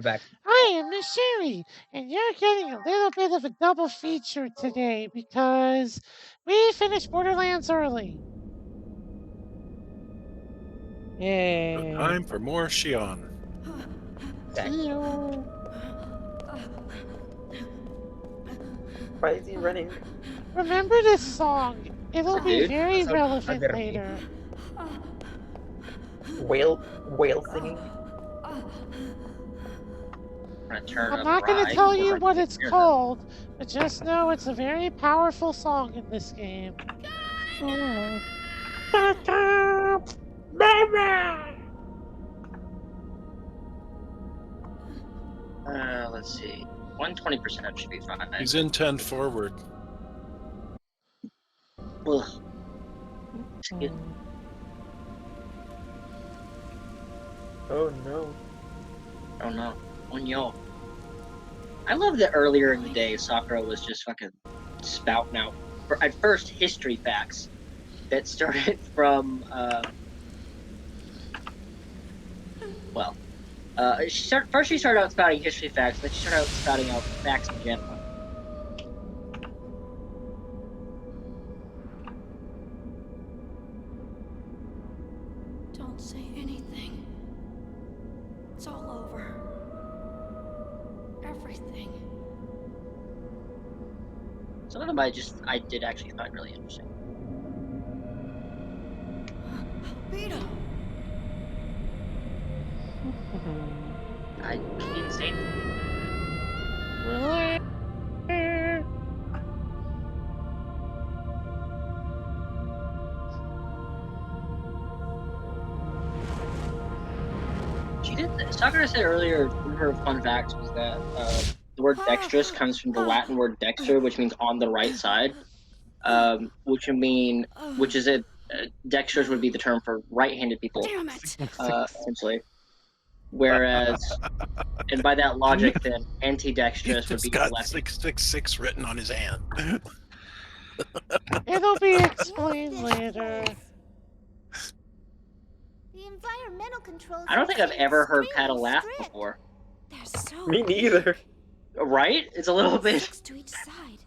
back. I am Miss Sherry, and you're getting a little bit of a double feature today because we finished Borderlands early. Yay. Time for more Shion. Back. Ew. Why is he running? Remember this song. It'll be Dude, very so relevant underneath. later. Whale singing? I'm gonna turn I'm up not going to Rye tell because you I what can't it's hear them. called, but just know it's a very powerful song in this game. Oh. Let's see. 120% should be fine. He's in 10 forward. Ugh. Excuse me. Oh no. Oh no. Oh no. I love that earlier in the day, Sakura was just fucking spouting out, at first, history facts that started from, first she started out spouting history facts, then she started out spouting out facts in general. Don't say anything. It's all over. Everything. Some of them I did actually find really interesting. Vito! I can't say anything. Really? She did. Sakura said earlier, one of her fun facts was that the word dexterous comes from the Latin word dexter, which means on the right side, which is dexterous would be the term for right-handed people, Damn it! essentially. Whereas, and by that logic, then He's antidextrous would just be got left. 666 written on his hand. It'll be explained later. The environmental controls. I don't think I've ever heard Paddle extremely laugh strict. before. They're so Me neither. Right? It's a little bit. 6 to each side,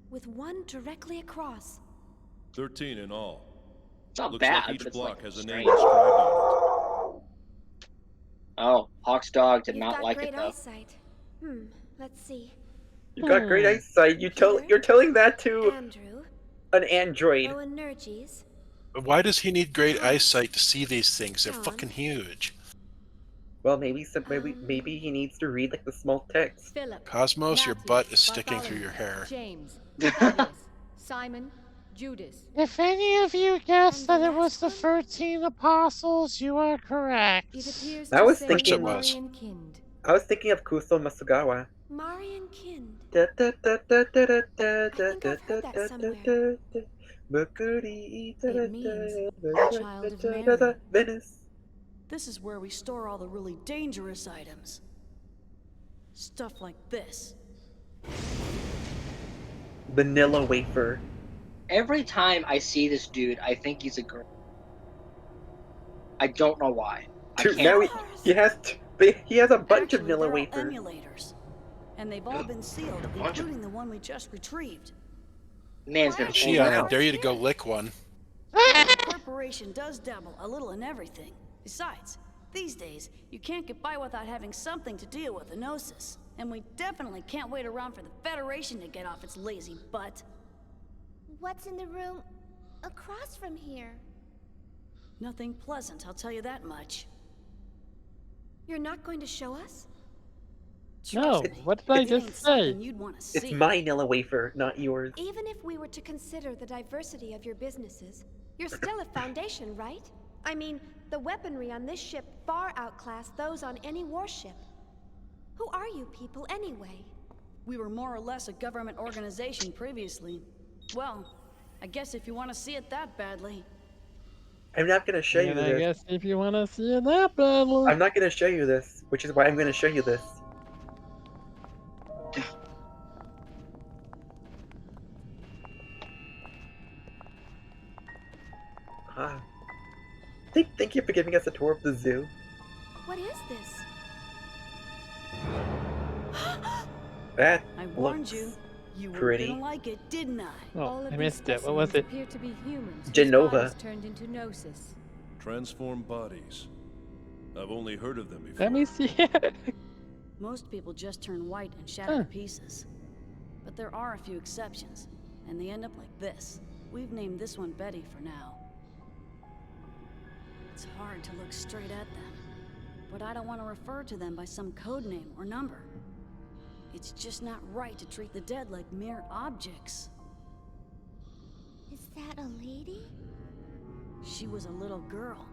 with one directly across. 13 in all. It's not Looks bad, like each but it's block like has a strange. name inscribed on Oh, Hawk's dog did You've not got like great it though. eyesight. Let's see. You got great Hmm. eyesight. You're telling that to Andrew, an android. Boanerges, Why does he need great eyesight to see these things? They're John. fucking huge. Well, maybe he needs to read like the small text. Philip, Cosmos, your Matthew, butt is sticking through Bartholomew, your hair. James, Thaddeus, Simon, Judas. If any of you guessed And the that it was last the one? 13 apostles, you are correct. It appears I to was say Which it thinking- was. Marian Kind. I was thinking of Kuso Masugawa. Marian Kind. Da da da da da da da I think I've heard that somewhere. It means the child of Mary. Venice. This is where we store all the really dangerous items. Stuff like this. Vanilla wafer. Every time I see this dude, I think he's a girl. I don't know why. Dude, I now can't. he has a bunch of Actually, vanilla they're all wafers. emulators. And they've all been sealed, bunch of- including the one we just retrieved. Man's gonna pull Shion, I out. dare you to go lick one. The corporation does dabble a little in everything. Besides, these days, you can't get by without having something to deal with the Gnosis. And we definitely can't wait around for the Federation to get off its lazy butt. What's in the room across from here? Nothing pleasant, I'll tell you that much. You're not going to show us? No, Trust me, what did I it just ain't say? something you'd want to see. It's my vanilla wafer, not yours. Even if we were to consider the diversity of your businesses, you're still a Foundation, right? I mean, the weaponry on this ship far outclass those on any warship. Who are you people, anyway? We were more or less a government organization previously. Well, I guess if you want to see it that badly. I'm not gonna show you And I this. guess if you want to see it that badly. I'm not gonna show you this, which is why I'm gonna show you this. Ah. Thank you for giving us a tour of the zoo. What is this? That I warned looks you. You weren't pretty. gonna like it, didn't I? All Oh, of I these missed it. What was specimens it? appear to be humans whose Genova. bodies turned into Gnosis. Transformed bodies. I've only heard of them before. Let me see it. Most people just turn white and shatter to pieces. But there are a few exceptions, and they end up like this. We've named this one Betty for now. It's hard to look straight at them, but I don't want to refer to them by some code name or number. It's just not right to treat the dead like mere objects. Is that a lady? She was a little girl,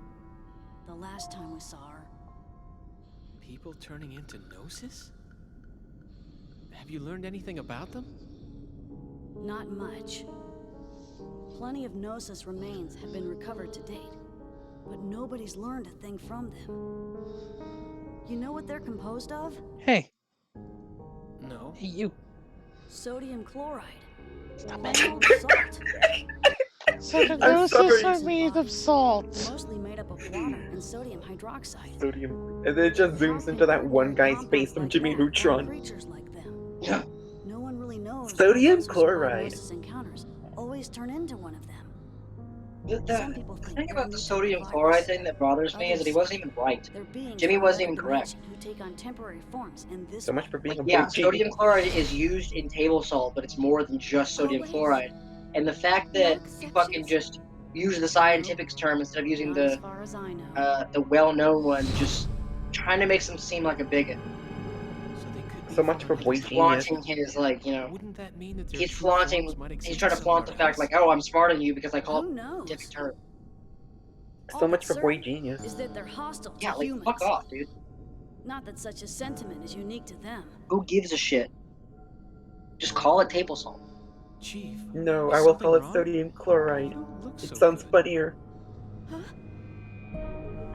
the last time we saw her. People turning into Gnosis? Have you learned anything about them? Not much. Plenty of Gnosis remains have been recovered to date, but nobody's learned a thing from them. You know what they're composed of? Hey, No. you. Sodium chloride. Stop Plain it. old salt. So the I'm Gnosis sorry. are made of salt. Mostly made up of water and sodium hydroxide. Sodium. And then it just How zooms can into that ordinary one guy's compounds face from like Jimmy that form Neutron. creatures like them? Yeah. No one really knows Sodium why those who chloride. survive Gnosis encounters always turn into one of them. Some people The think thing they're about the mutant sodium virus. chloride thing that bothers me is that he Others wasn't even right. They're beings Jimmy from wasn't another even correct. dimension who take on temporary forms in this So much one. for being Like, a yeah, boy sodium genius. chloride is used in table salt, but it's more than just sodium Always. chloride. And the fact No that you fucking exceptions? just use the scientific term instead of using Not as far as I know. the well-known one, just trying to make him seem like a bigot. So they could be So much from for another boy He's genius. flaunting his, like, Wouldn't that mean that their he's true flaunting, forms might he's exist trying to flaunt the somewhere fact, like, else? oh, I'm smarter than you because I call Who it knows? scientific term. So All much that's for boy certain genius. is that they're hostile to Yeah, like, humans. fuck off, dude. Not that such a sentiment is unique to them. Who gives a shit? Just call it table salt. Chief, No, is I will something call it wrong? sodium You chloride. don't look It so sounds good. funnier. Huh?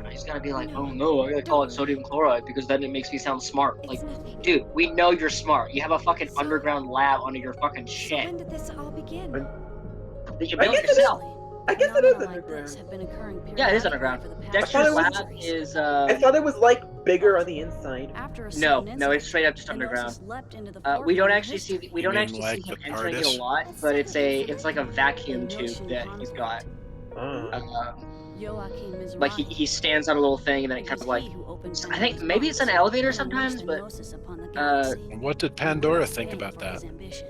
He's gotta be like, No, oh no, I gotta call don't it sodium chloride because then it makes me sound smart. It's Like, nothing. dude, we know you're smart. You have a fucking So- underground lab under your fucking So shed when did this all begin? that you I built guess it is- yourself. I guess it Phenomena is like underground. this have been occurring Yeah, it is periodically underground. for the past Dexter's it was- lab centuries. is I thought it was like bigger on the inside. After a no, sudden no, incident, it's straight up just the underground. Gnosis leapt into the We don't forefront of actually see history. we You don't mean actually like see him the entering it a TARDIS? lot, That's but not an it's like a vacuum The tube Notion that he's got. conflict. Joachim Mizrahi. Like he stands on a little thing and then it It kind was of like he who opened I think Pandora's maybe it's an box elevator and unleashed sometimes, the but Gnosis upon the galaxy. And what did He Pandora must think pay about for his that? ambition.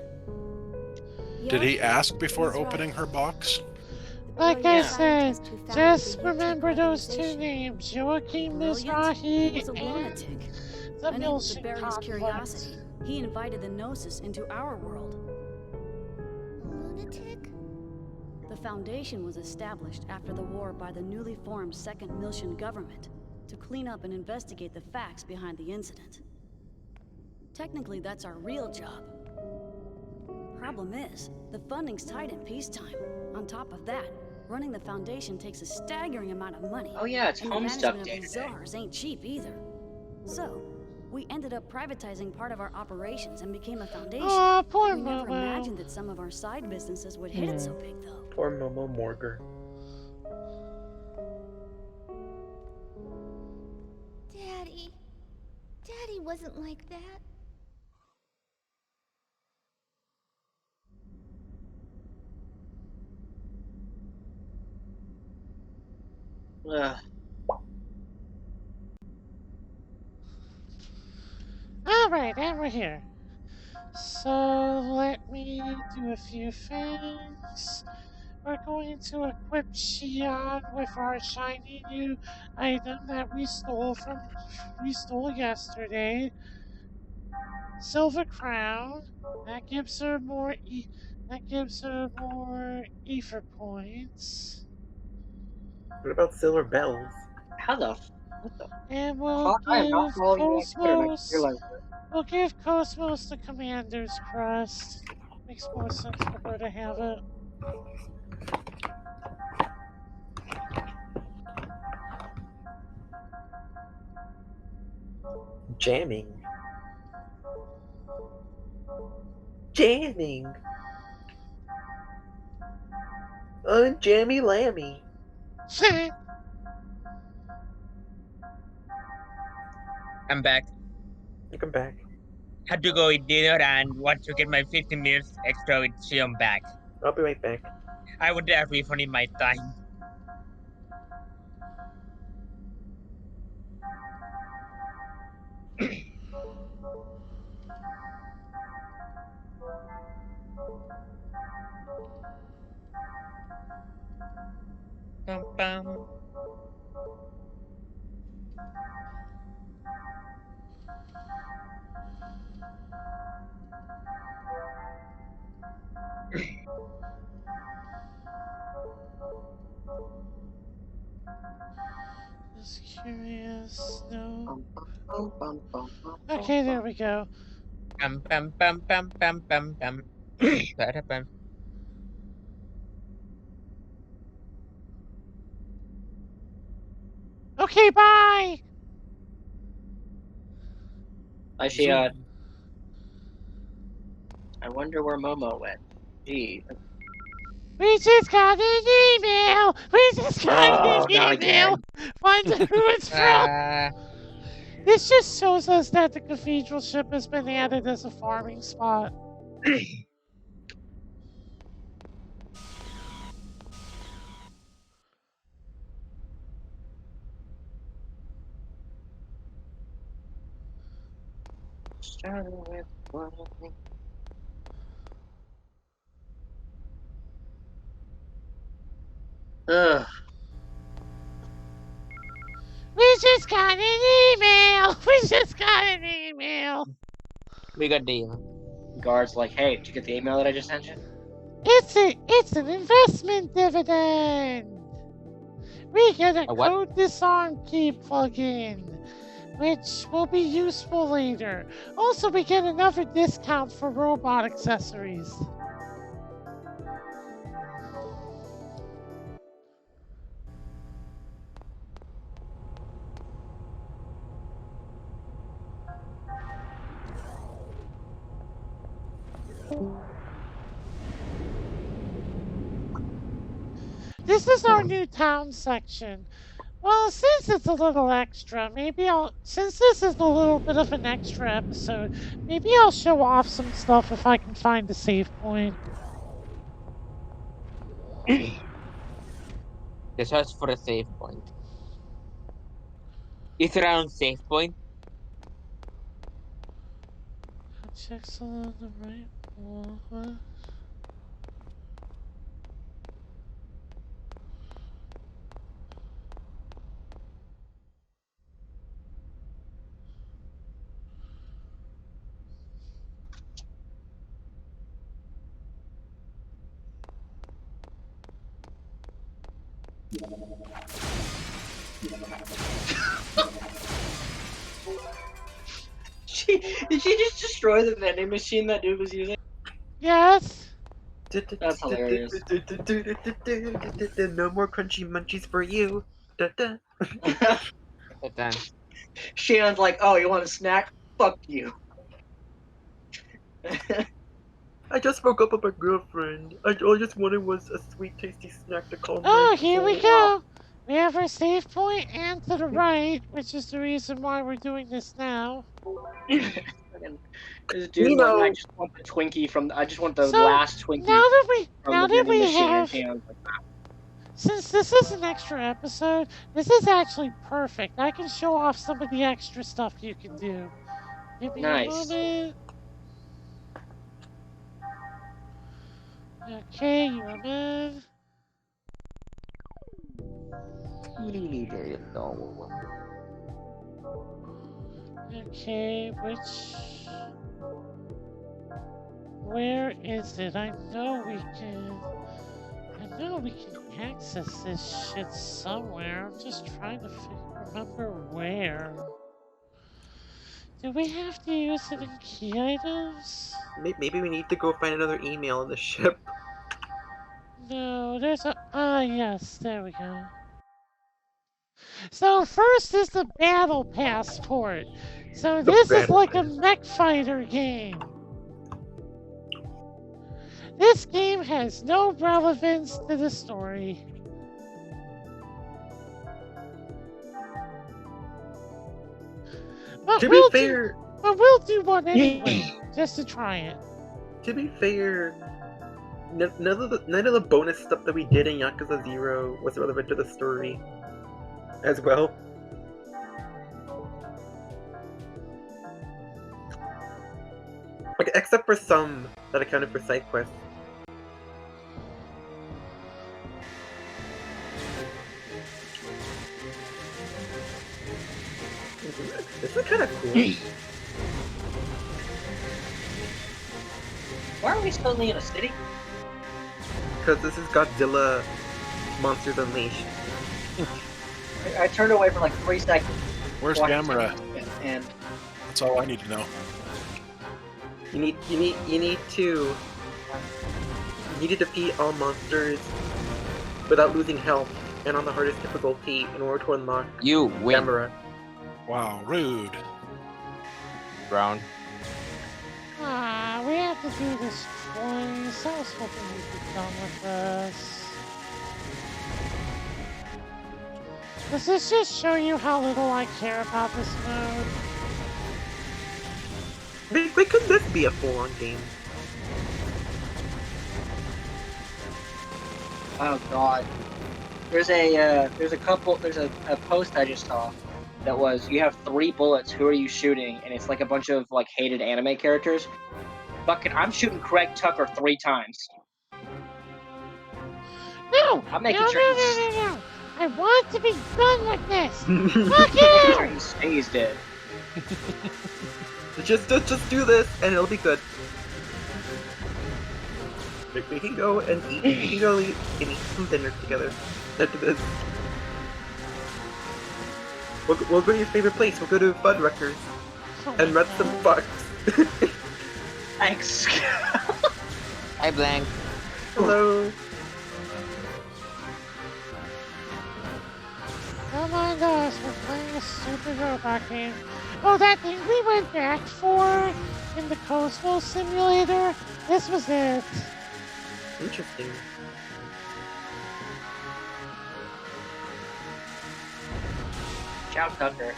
Did he Joachim ask before is right. opening her box? Like I Yeah. said, Scientist who founded just the remember U-Tech those two organization. names, Joachim Brilliant? He Mizrahi was a and lunatic. the Unable to Milton bear his conflict. curiosity, he invited the Gnosis into our world. Lunatic? The Foundation was established after the war by the newly formed Second Miltian government to clean up and investigate the facts behind the incident. Technically, that's our real job. Problem is, the funding's tight in peacetime. On top of that, running the Foundation takes a staggering amount of money. oh yeah, it's And the home stuff management day of these to day. Zohars ain't cheap either. So, we ended up privatizing part of our operations and became a foundation. Oh, poor We never Momo. imagined that some of our side businesses would hit it so big, though. Poor Momo Morger. Daddy. Daddy wasn't like that. Ugh. Alright, and we're here. So let me do a few things. We're going to equip Xion with our shiny new item that we stole yesterday. Silver crown. That gives her more ether points. What about silver bells? How the what the And we'll fuck? I am not give following you on Twitter, and I just Cosmos realized that. We'll give Cosmos the Commander's Crest. Makes more sense for her to have it. Jamming. Jamming. Unjammy Lammy. I'm back. Come back. Had to go eat dinner and want to get my 15 minutes extra with Xion back. I'll be right back. I want a refund in my time. Bum, bum. Just curious. No. Bum, bum, bum, bum, bum, Okay, there bum. we go. Bum, bum, bum, bum, bum, bum, bum. Ba-da-bum. Okay, bye! Actually, Zoom. I wonder where Momo went. Gee. We just got an email! We just got Oh, an not email! again. Wonder who it's from! This just shows us that the cathedral ship has been added as a farming spot. Started with one. Ugh. We just got an email! We just got an email! We got deal. Guard's like, hey, did you get the email that I just sent you? It's an investment dividend! We get a A what? code disarm key plugin, which will be useful later. Also, we get another discount for robot accessories. This is our new town section. Well, since it's a little extra, since this is a little bit of an extra episode, maybe I'll show off some stuff if I can find a save point. The search for a save point. Is around save point? Checks along the right wall. Did she just destroy the vending machine that dude was using? Yes. That's hilarious. No more crunchy munchies for you. Shannon's like, oh, you want a snack? Fuck you. I just broke up with my girlfriend. All I just wanted was a sweet, tasty snack to calm Oh, my here we soul off. go. We have our save point and to the right, which is the reason why we're doing this now. This dude like, I just want the Twinkie from. I just want the So, last Twinkie now from the that vending we machine. And have, Shannon's like, since this is an extra episode, this is actually perfect. I can show off some of the extra stuff you can do. Give me nice. a moment. Okay, you're a man. Okay, where is it? I know we can access this shit somewhere. I'm just trying to remember where. Do we have to use it in key items? Maybe we need to go find another email on the ship. No, there's a... Ah, yes, there we go. So first is the battle passport. So this is like a mech fighter game. This game has no relevance to the story. To be fair, But we'll do one anyway, just to try it. To be fair, none of the bonus stuff that we did in Yakuza 0 was relevant to the story as well. Like, except for some that accounted for side quests. This is kind of cool. Why are we suddenly in a city? Because this is Godzilla Monsters Unleashed. I turned away for like 3 seconds. Where's watching Gamera? something, and That's all I need to know. You need to defeat all monsters without losing health and on the hardest difficulty in order to unlock You win. Gamera. Wow, rude. Brown. We have to do this twice. I was hoping you'd be done with this. Does this just show you how little I care about this mode? Wait, could this be a full-on game? oh god, there's a post I just saw that was you have 3 bullets. Who are you shooting? And it's like a bunch of like hated anime characters. Fucking, I'm shooting Craig Tucker 3 times. No! I'm making no, sure no, he's, no, no, no! I want to be done with this! Fuck you! he stays dead. Just do this and it'll be good. We can go and eat. We can go eat some dinner together after this. We'll go to your favorite place. We'll go to Fuddruckers and rent some bucks. Thanks. Hi, Blank. Hello. Come on, guys, we're playing a stupid robot game. Oh, that thing we went back for in the Coastal Simulator? This was it. Interesting. Shout Tucker.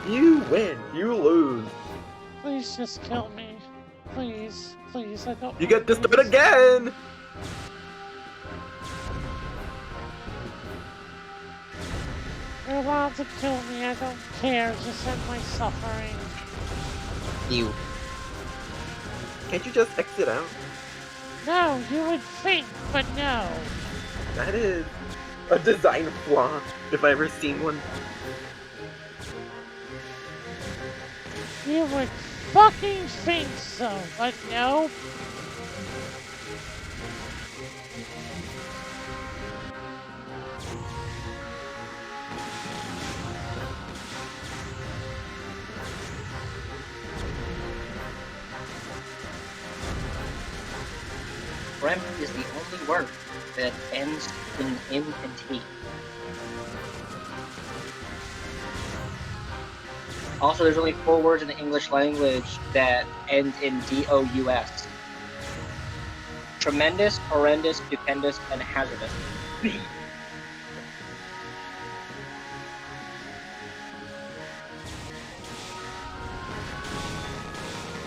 You win. You lose. Please just kill me. Please, please, I don't. You get to start again. You're allowed to kill me, I don't care. Just end my suffering. You. Can't you just exit out? No, you would think, but no. That is a design flaw, if I ever seen one. You would fucking think so, but no. Rem is the only word that ends in M and T. Also, there's only 4 words in the English language that end in D-O-U-S. Tremendous, horrendous, stupendous, and hazardous.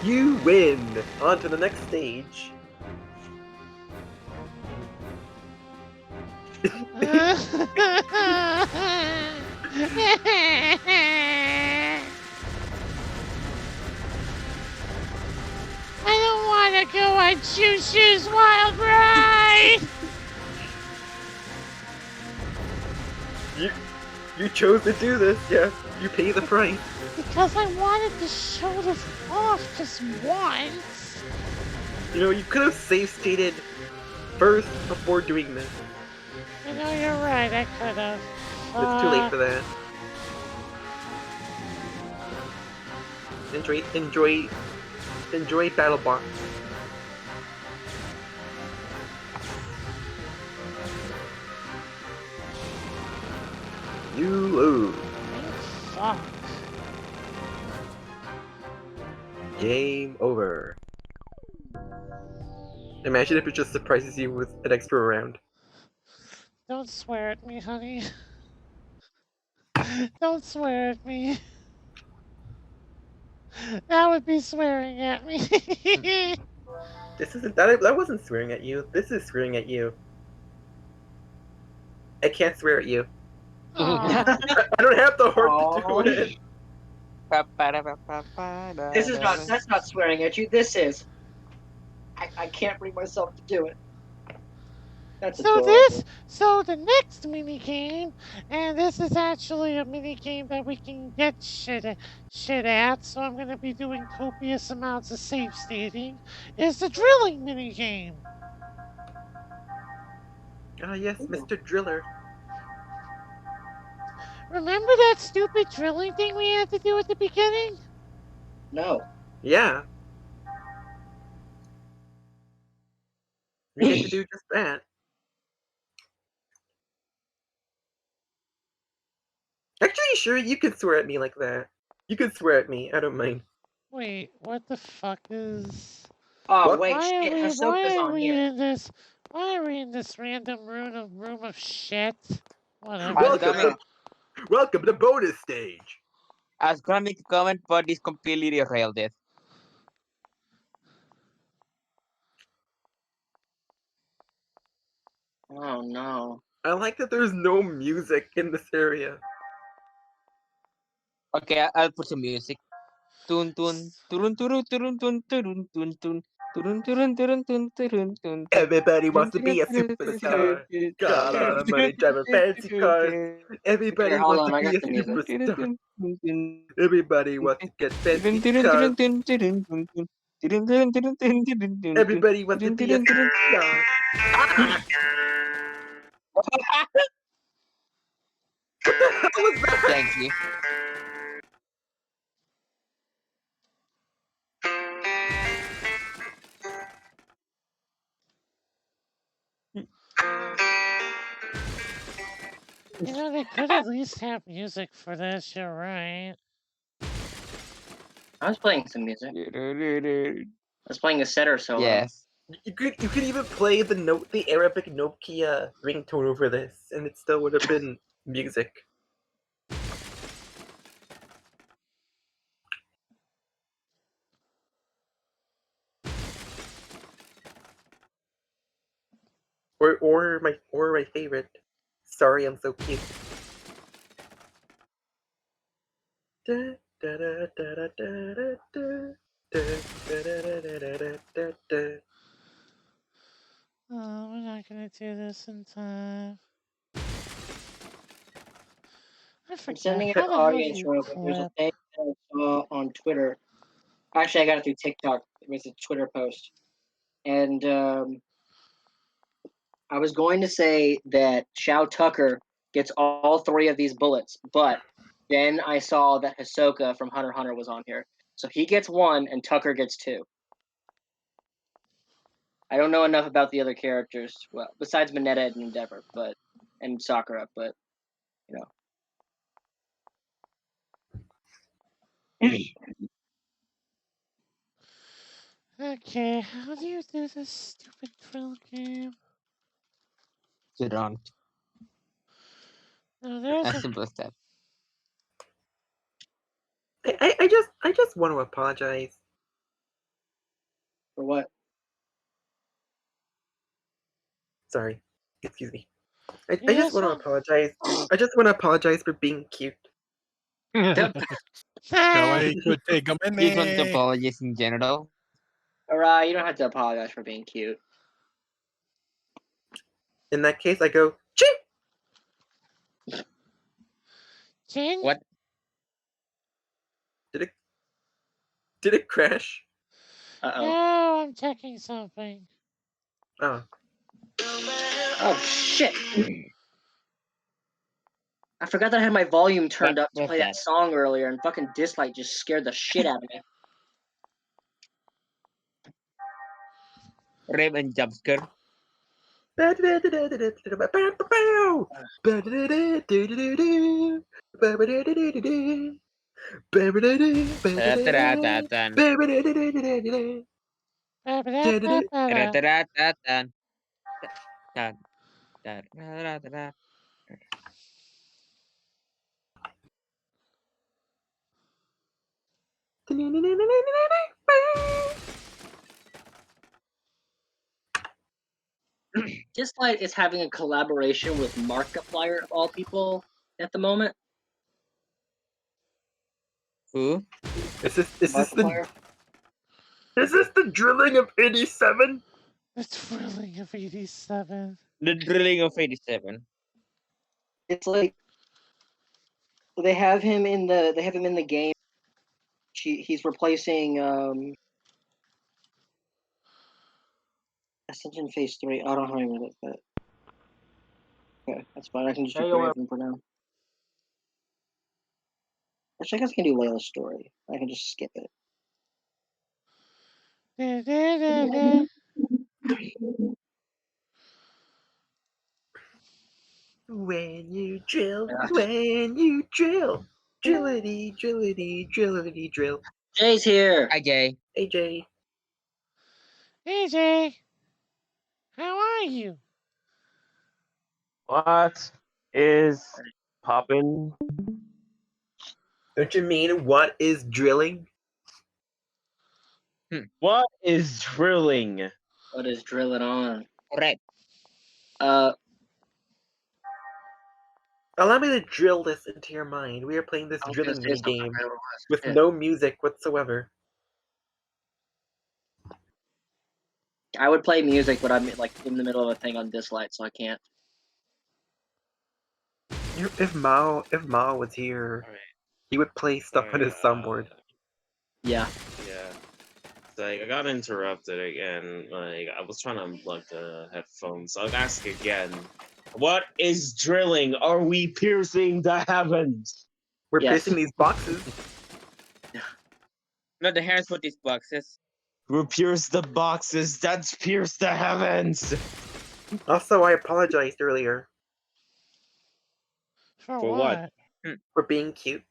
You win! On to the next stage. I don't want to go on Choo Choo's Wild Ride! You chose to do this, yes. You pay the price. Because I wanted to show this off just once. You know, you could have save stated first before doing this. You know, you're right, I could have. It's too late for that. Enjoy BattleBot. You lose. Fuck. Game over. Imagine if it just surprises you with an extra round. Don't swear at me, honey. Don't swear at me. That would be swearing at me. This isn't that wasn't swearing at you. This is swearing at you. I can't swear at you. Aw. I don't have the heart to do Aww. it. That's not swearing at you. This is. I can't bring myself to do it. That's adorable. So the next mini game, and this is actually a mini game that we can get shit at. So I'm gonna be doing copious amounts of safe stating. Is the drilling mini game? Ah, yes, Ooh. Mr. Driller. Remember that stupid drilling thing we had to do at the beginning? No. Yeah. We get to do just that. Actually, sure, you can swear at me like that. You can swear at me. I don't mind. Wait, what the fuck is? Oh What? wait, shit. Hisoka's Why are on we here. in this? Why are we in this random room of shit? I was Whatever. Welcome to bonus stage. was gonna make a comment, but this completely derailed it. Oh no. I like that there's no music in this area. Okay, I'll put some music. Tun tun turun turun turun tun turun tun tun turun turun turun tun turun tun tun. Everybody wants to be a superstar. Got a lot of money driving fancy cars. Here, Everybody hold wants on. to I be got a the music. superstar. Everybody wants to get fancy cars. Everybody wants to be a star. Ah! What the hell was that? Thank you. You know, they could at least have music for this, you're right. I was playing some music. I was playing a setter solo. Yes. You could even play the Arabic Nokia ringtone over this, and it still would have been music. Or my favorite. Sorry, I'm so cute. Da, da, da, da, da, da, da, da, da, da, da, da, da, da, da, da. Oh, we're not gonna do this in time. I I'm forgot. sending it How to the hell do audience you room, but there's a clip? thing that I saw on Twitter. Actually, I got it through TikTok. It was a Twitter post, and I was going to say that Shao Tucker gets all three of these bullets, but then I saw that Hisoka from Hunter x Hunter was on here, so he gets one and Tucker gets two. I don't know enough about the other characters, well, besides Mineta and Endeavor, and Sakura, but you know. Okay, how do you do this stupid drill game? You don't. No, there's As a. simple as that. I just want to apologize. For what? Sorry. Excuse me. I You just just want to want. apologize. I just want to apologize for being cute. Kawaii kote You want to gomene. apologize in general? Alright, you don't have to apologize for being cute. In that case, I go, ching! Jin? What? Did it crash? Uh-oh. No, I'm checking something. Oh. Oh, shit! I forgot that I had my volume turned up to play that song earlier, and fucking Dislight just scared the shit out of me. Rave and jumpscare. Dislight is having a collaboration with Markiplier of all people at the moment. Who? Is this the Markiplier. drilling of 87? The Drilling of 87. The drilling of 87. It's like they have him in the game. He's replacing Ascension Phase 3. I don't know how to remember that. Okay, that's fine. I can just do Graven for now. Actually, I guess I can do Layla's story. I can just skip it. Da-da-da-da. When you drill, Yeah. drillity, drillity, drillity, drill. Jay's here. Hi, Jay. AJ, Hey, Jay. How are you? What is poppin'? don't you mean what is drilling? What is drilling? What is drilling on? Correct. Allow me to drill this into your mind. We are playing this I was drilling gonna say mini something, game but I don't know what with to say. no music whatsoever. I would play music, but I'm like in the middle of a thing on Dislight, so I can't. If Mao was here, he would play stuff on his soundboard. Yeah. Yeah. It's like I got interrupted again. Like I was trying to unplug the headphones. I'll ask again. What is drilling? Are we piercing the heavens? We're Yes. piercing these boxes. No, the hairs for these boxes. We pierce the boxes. That's pierce the heavens. Also, I apologized earlier For what? for being cute.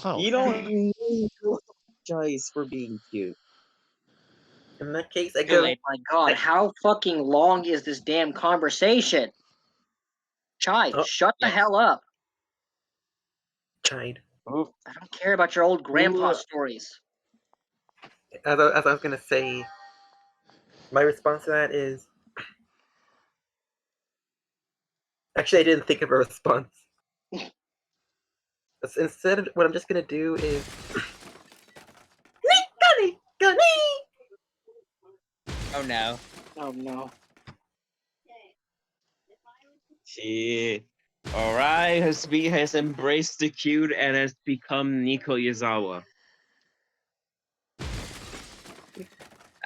Oh, You don't need to apologize for being cute. In that case, I Too go. late. My God, how fucking long is this damn conversation? Chai, Oh, shut the yes. hell up. Chide. Oof. I don't care about your old grandpa Ooh. stories. As I was gonna say, my response to that is. Actually, I didn't think of a response. Instead, what I'm just gonna do is. Oh no. Oh no. She, alright, has embraced the cute and has become Nico Yazawa.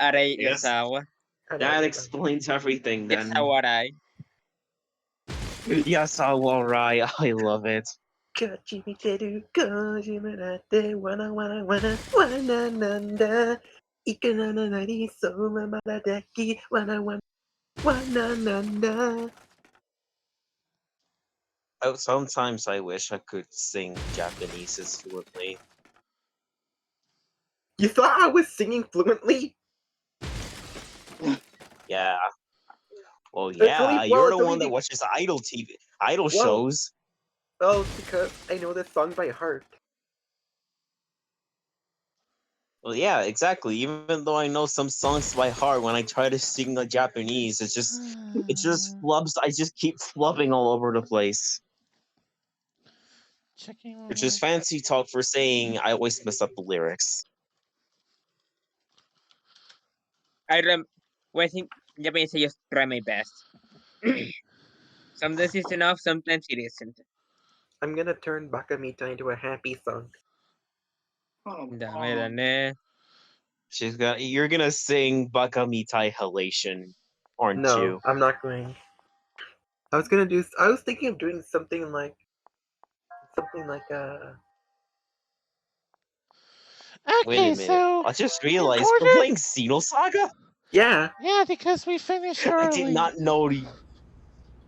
Aray Yes. Yasawa. That explains everything then. Yasawaray. Yasawa, right? I love it. Oh, sometimes I wish I could sing Japanese as fluently. You thought I was singing fluently? Yeah. Well, It's yeah, only- you're well, the it's only one that be- watches Idol TV, Idol Well- shows. Oh, it's because I know this song by heart. Well, yeah, exactly. Even though I know some songs by heart, when I try to sing the Japanese, it just flubs. I just keep flubbing all over the place. Checking Which is fancy talk for saying I always mess up the lyrics. When in Japanese, I just try my best. Sometimes it's enough, sometimes it isn't. I'm gonna turn Bakamita into a happy song. Dame da ne. You're gonna sing Bakamitai Halation, aren't No, you? I'm not going. I was thinking of doing something like Wait a Okay, minute. so I just in realized we're order. playing Xenosaga? yeah. Yeah, because we finished I early. did not know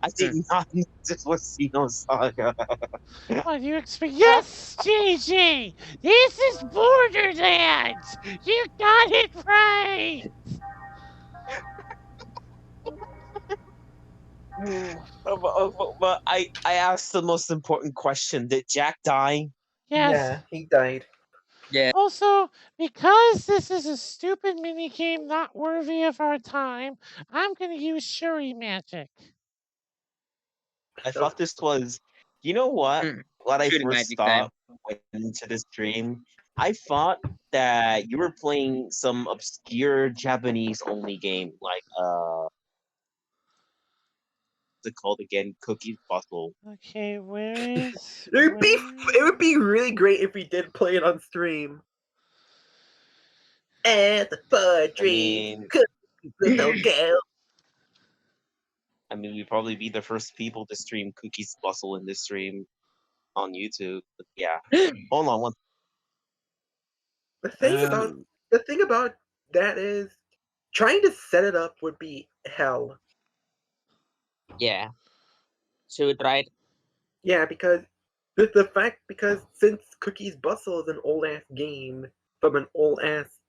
I did not know this was Xenosaga. What do you expect? Yes, JJ! This is Borderlands! You got it right! But I asked the most important question. Did Jack die? Yes. Yeah, he died. Yeah. Also, because this is a stupid minigame not worthy of our time, I'm gonna use Shuri magic. I thought this was, you know what? What I Shooting first magic time. thought went into this stream, I thought that you were playing some obscure Japanese only game, like what's it called again? Cookie Puzzle. Okay, where is It would be really great if we did play it on stream. And the fudge I mean, little girl. I mean, we'd probably be the first people to stream Cookies Puzzle in this stream on YouTube. But yeah, hold on one. The thing about that is trying to set it up would be hell. Yeah. Should we try it? Yeah, because because since Cookies Bustle is an old ass game from an old ass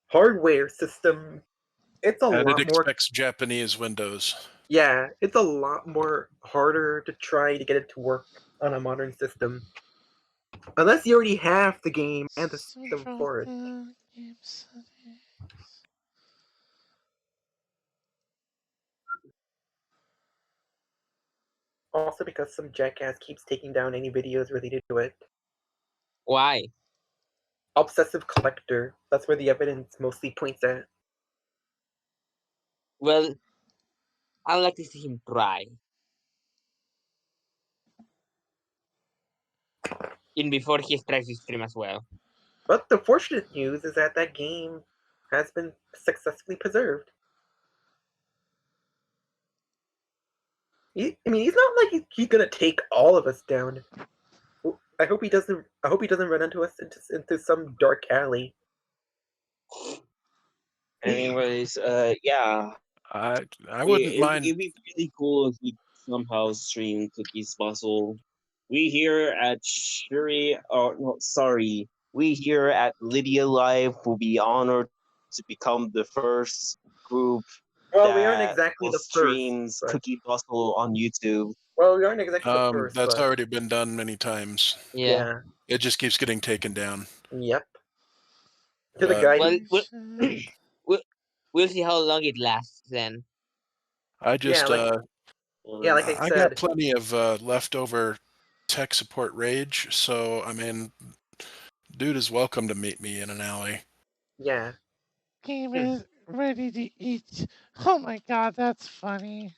hardware system, it's a And it lot more. expects Japanese Windows. Yeah, it's a lot more harder to try to get it to work on a modern system. Unless you already have the game and the system for it. Also because some jackass keeps taking down any videos related to it. Why? Obsessive collector. That's where the evidence mostly points at. Well, I'd like to see him try. In before he tries to stream as well. But the fortunate news is that that game has been successfully preserved. I mean, he's not like he's gonna take all of us down. I hope he doesn't. I hope he doesn't run into us into some dark alley. Anyways, yeah. I wouldn't mind. It'd be really cool if we somehow stream Cookies Puzzle. We here at Shuri, or no, sorry, we here at Lydia Live will be honored to become the first group Well, we aren't that exactly the streams first. Cookie Puzzle on YouTube. Well, we aren't exactly the first. That's but... already been done many times. Yeah. It just keeps getting taken down. Yep. To the guy. Well, we'll see how long it lasts then. I just like I said, got plenty of leftover tech support rage, so I mean, dude is welcome to meet me in an alley. Yeah. Game is ready to eat. Oh my god, that's funny.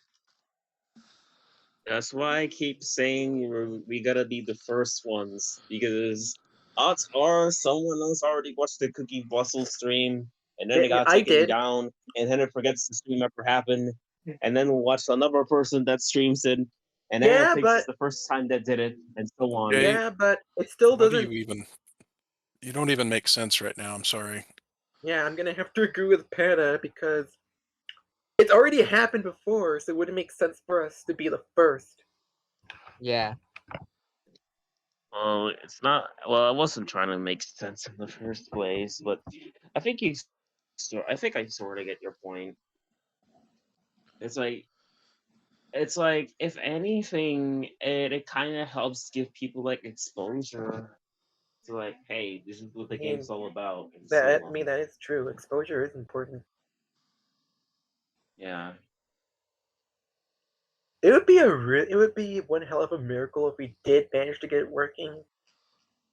That's why I keep saying we gotta be the first ones, because odds are someone else already watched the Cookie Bustle stream, and then it got taken down, and then it forgets the stream ever happened, and then we'll watch another person that streams it, and then it thinks it's the first time that did it, and so on. Yeah, but it still doesn't. You don't even make sense right now. I'm sorry. Yeah, I'm gonna have to agree with Panda because it's already happened before, so it wouldn't make sense for us to be the first. Yeah. Well, it's not. Well, I wasn't trying to make sense in the first place, but I think I sort of get your point. It's like if anything, it kind of helps give people like exposure to like, hey, this is what the game's all about. That is true. Exposure is important. Yeah. It would be one hell of a miracle if we did manage to get it working.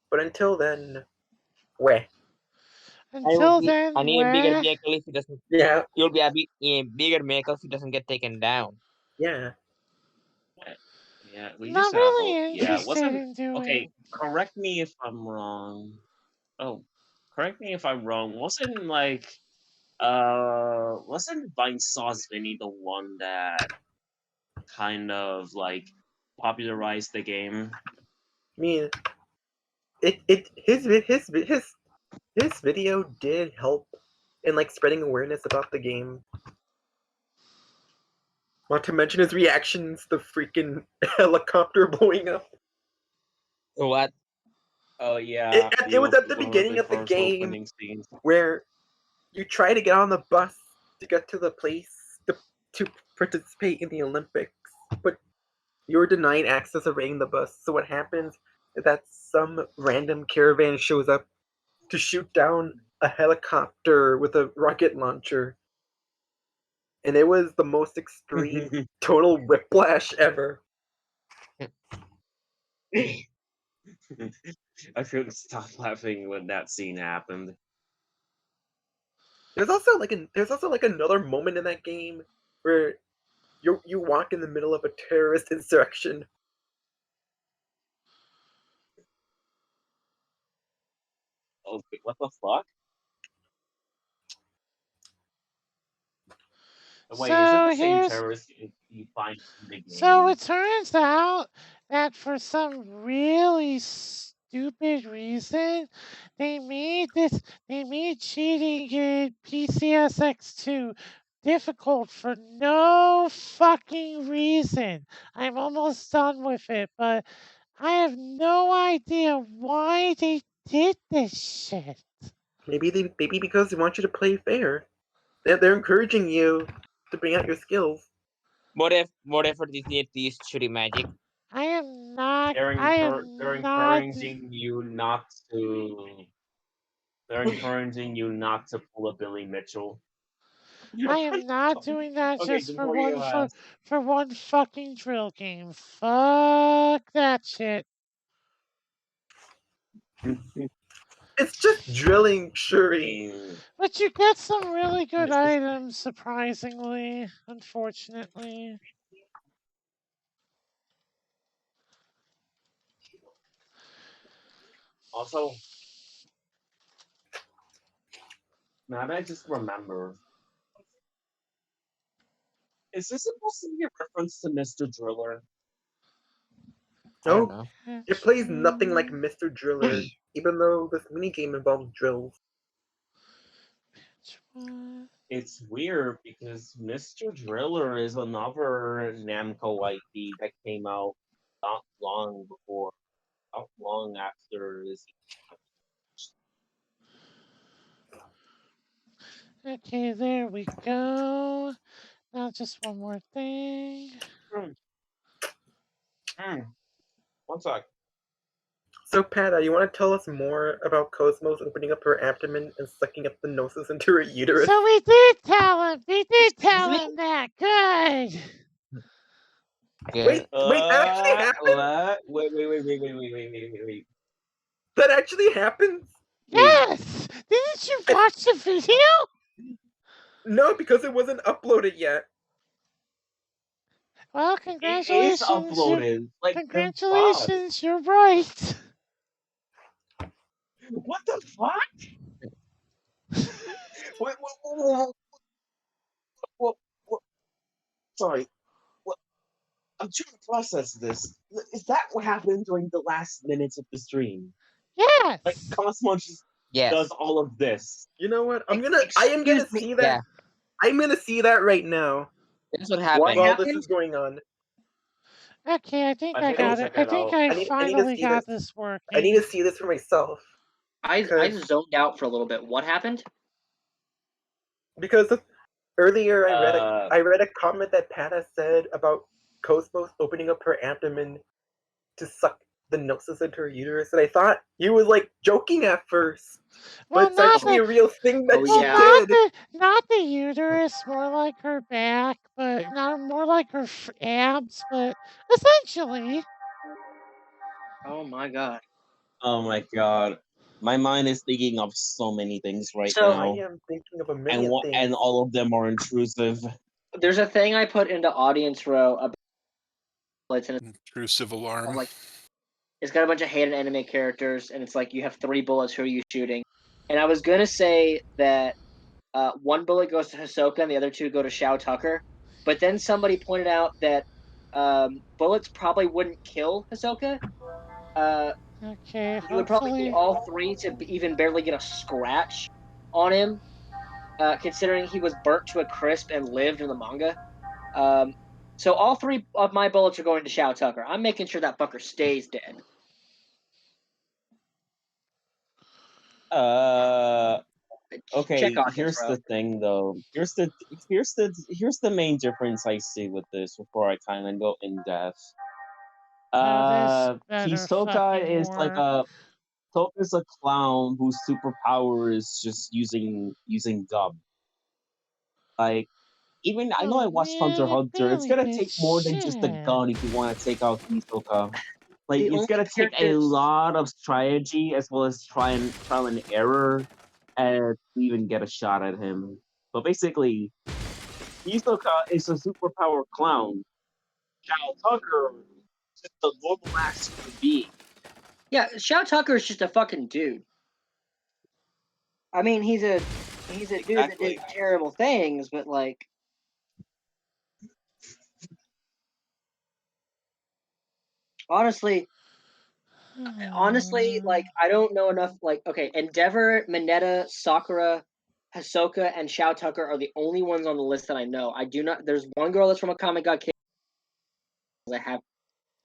But until then, weh. Until then, a bigger miracle if it doesn't. Yeah. You'll be a bigger miracle if it doesn't get taken down. Yeah. Yeah, we Not just really yeah, interested in doing. Okay, correct me if I'm wrong. Oh, correct me if I'm wrong. Wasn't Vine Sauce Vinny the one that kind of like popularized the game? I mean, his video did help in like spreading awareness about the game. Not to mention his reactions, the freaking helicopter blowing up. What? Oh yeah, it was at the beginning of the game where you try to get on the bus to get to the place to participate in the Olympics, but you were denied access of riding the bus. So what happens is that some random caravan shows up to shoot down a helicopter with a rocket launcher. And it was the most extreme total whiplash ever. I couldn't stop laughing when that scene happened. There's also like another moment in that game where you walk in the middle of a terrorist insurrection. Oh, wait, what the fuck? Wait, is it So the same here's terrorist you find in the So game? it turns out that for some really stupid reason, they made cheating in PCSX2 difficult for no fucking reason. I'm almost done with it, but I have no idea why they did this shit. Maybe because they want you to play fair. They're encouraging you to bring out your skills. What if they need to use shooty magic? I am not. They're I am not. encouraging you not to. They're encouraging you not to pull a Billy Mitchell. I am not doing that Okay, just the more you ask. for one fucking drill game. Fuck that shit. It's just drilling, Shuri. But you get some really good items, surprisingly. Unfortunately. Also, now that I just remember, is this supposed to be a reference to Mr. Driller? No, it plays nothing like Mr. Driller, even though this minigame involves drills. It's weird because Mr. Driller is another Namco IP that came out not long after this. Okay, there we go. Now just one more thing. One sec. So, Pata, you want to tell us more about Cosmos opening up her abdomen and sucking up the Gnosis into her uterus? So we did tell him. We did tell him that. Good. Wait, that actually happened? Wait. That actually happens? Yes! Didn't you watch the video? No, because it wasn't uploaded yet. Well, congratulations. It is uploaded. Like, congratulations, you're right. What the fuck? What? Sorry. I'm trying to process this. Is that what happened during the last minutes of the stream? Yes. Like Cosmos just does all of this. You know what? I am gonna see that. Yeah. I'm gonna see that right now. That's what happened. While this is going on. Okay, I think I got it. I think I finally got this working. I need to see this for myself. I zoned out for a little bit. What happened? Because earlier I read a comment that Pata said about Cosmos opening up her abdomen to suck the Gnosis into her uterus, and I thought you was like joking at first. Well, but it's actually a real thing that she did. Not the uterus, more like her back, but not more like her abs, but essentially. Oh my god. Oh my god. My mind is thinking of so many things right So, now. I am thinking of a million things. And all of them are intrusive. There's a thing I put into audience row about intrusive alarm. I'm like, it's got a bunch of hated anime characters, and it's like you have 3 bullets. Who are you shooting? And I was gonna say that one bullet goes to Hisoka and the other 2 go to Shao Tucker, but then somebody pointed out that bullets probably wouldn't kill Hisoka. Okay, you would probably need all 3 to even barely get a scratch on him, considering he was burnt to a crisp and lived in the manga. So all 3 of my bullets are going to Shao Tucker. I'm making sure that fucker stays dead. Okay, here's the thing though. Here's the main difference I see with this before I kind of go in depth. Hisoka is like Toka's a clown whose superpower is just using gum. Like, even I know I Oh watched Hunter man, x it Hunter. It's barely gonna did take more than just a shit. gun if you want to take out Hisoka. Like, The it's only gonna take a characters. lot of strategy as well as trial and error, and to even get a shot at him. But basically, Hisoka is a superpower clown. Shao Tucker is just a normal ass human being. Yeah, Shao Tucker is just a fucking dude. I mean, he's a dude that did Exactly. terrible things, but like, honestly, like I don't know enough. Like, okay, Endeavor, Mineta, Sakura, Hisoka, and Shao Tucker are the only ones on the list that I know. I do not. There's one girl that's from a comic got killed. I have.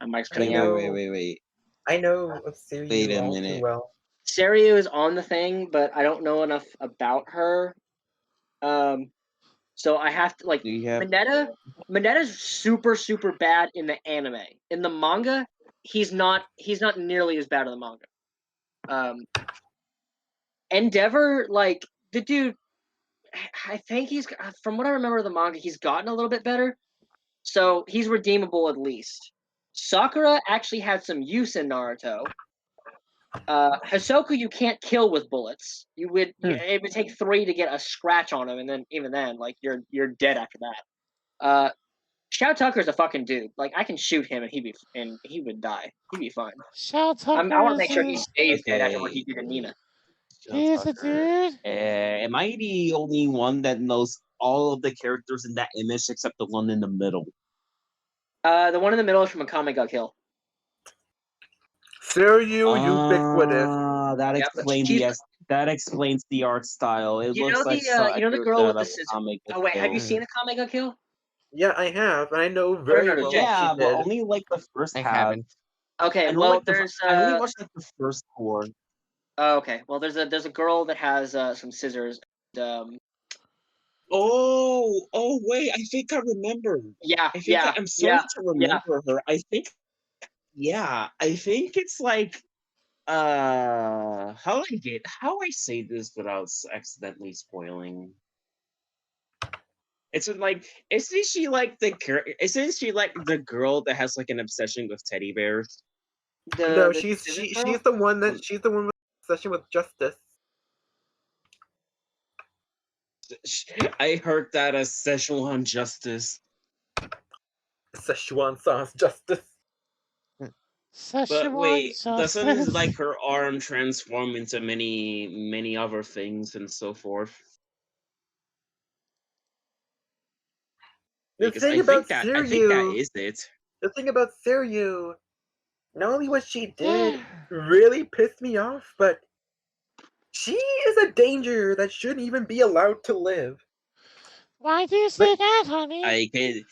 My mic's I cutting out. Wait. I know of Wait Seiryu a all too minute. well. Seiryu is on the thing, but I don't know enough about her. So I have to like Do you have Mineta. Mineta's super bad in the anime. In the manga, he's not nearly as bad in the manga. Endeavor, like the dude, I think he's from what I remember of the manga, he's gotten a little bit better, so he's redeemable at least. Sakura actually had some use in Naruto. Hisoka, you can't kill with bullets. It would take 3 to get a scratch on him, and then even then, like you're dead after that. Shao Tucker's a fucking dude. Like I can shoot him and he would die. He'd be fine. Shao I Tucker want to is make sure a he stays dead after what he did to Nina. he is a dude. Am I the only one that knows all of the characters in that image except the one in the middle? The one in the middle is from Akame got killed. Seiryu ubiquitous. That Yep. explains that explains the art style. It You know looks like the girl with the scissors. comic. Oh wait, have you seen Akame got killed? Yeah, I have, and I know Put very her in well chat. what she Yeah, but did. only like the first I half. haven't. Okay, I know, well like there's I only watched like the first 4. okay, well there's a girl that has some scissors. Oh wait, I think I remember. Yeah, I'm starting to yeah. remember her. I think it's like how I say this without accidentally spoiling. It's like isn't she like the girl that has like an obsession with teddy bears? No, The she's scissors she's girl? the one with obsession with justice. I heard that as Szechuan justice. Szechuan sauce justice. But Szechuan wait, doesn't like justice. her arm transform into many other things and so forth? The Because thing about I think that Seiryu, is it. the thing about Seiryu, not only what she did Yeah. really pissed me off, but she is a danger that shouldn't even be allowed to live. Why do you say that, honey? I can.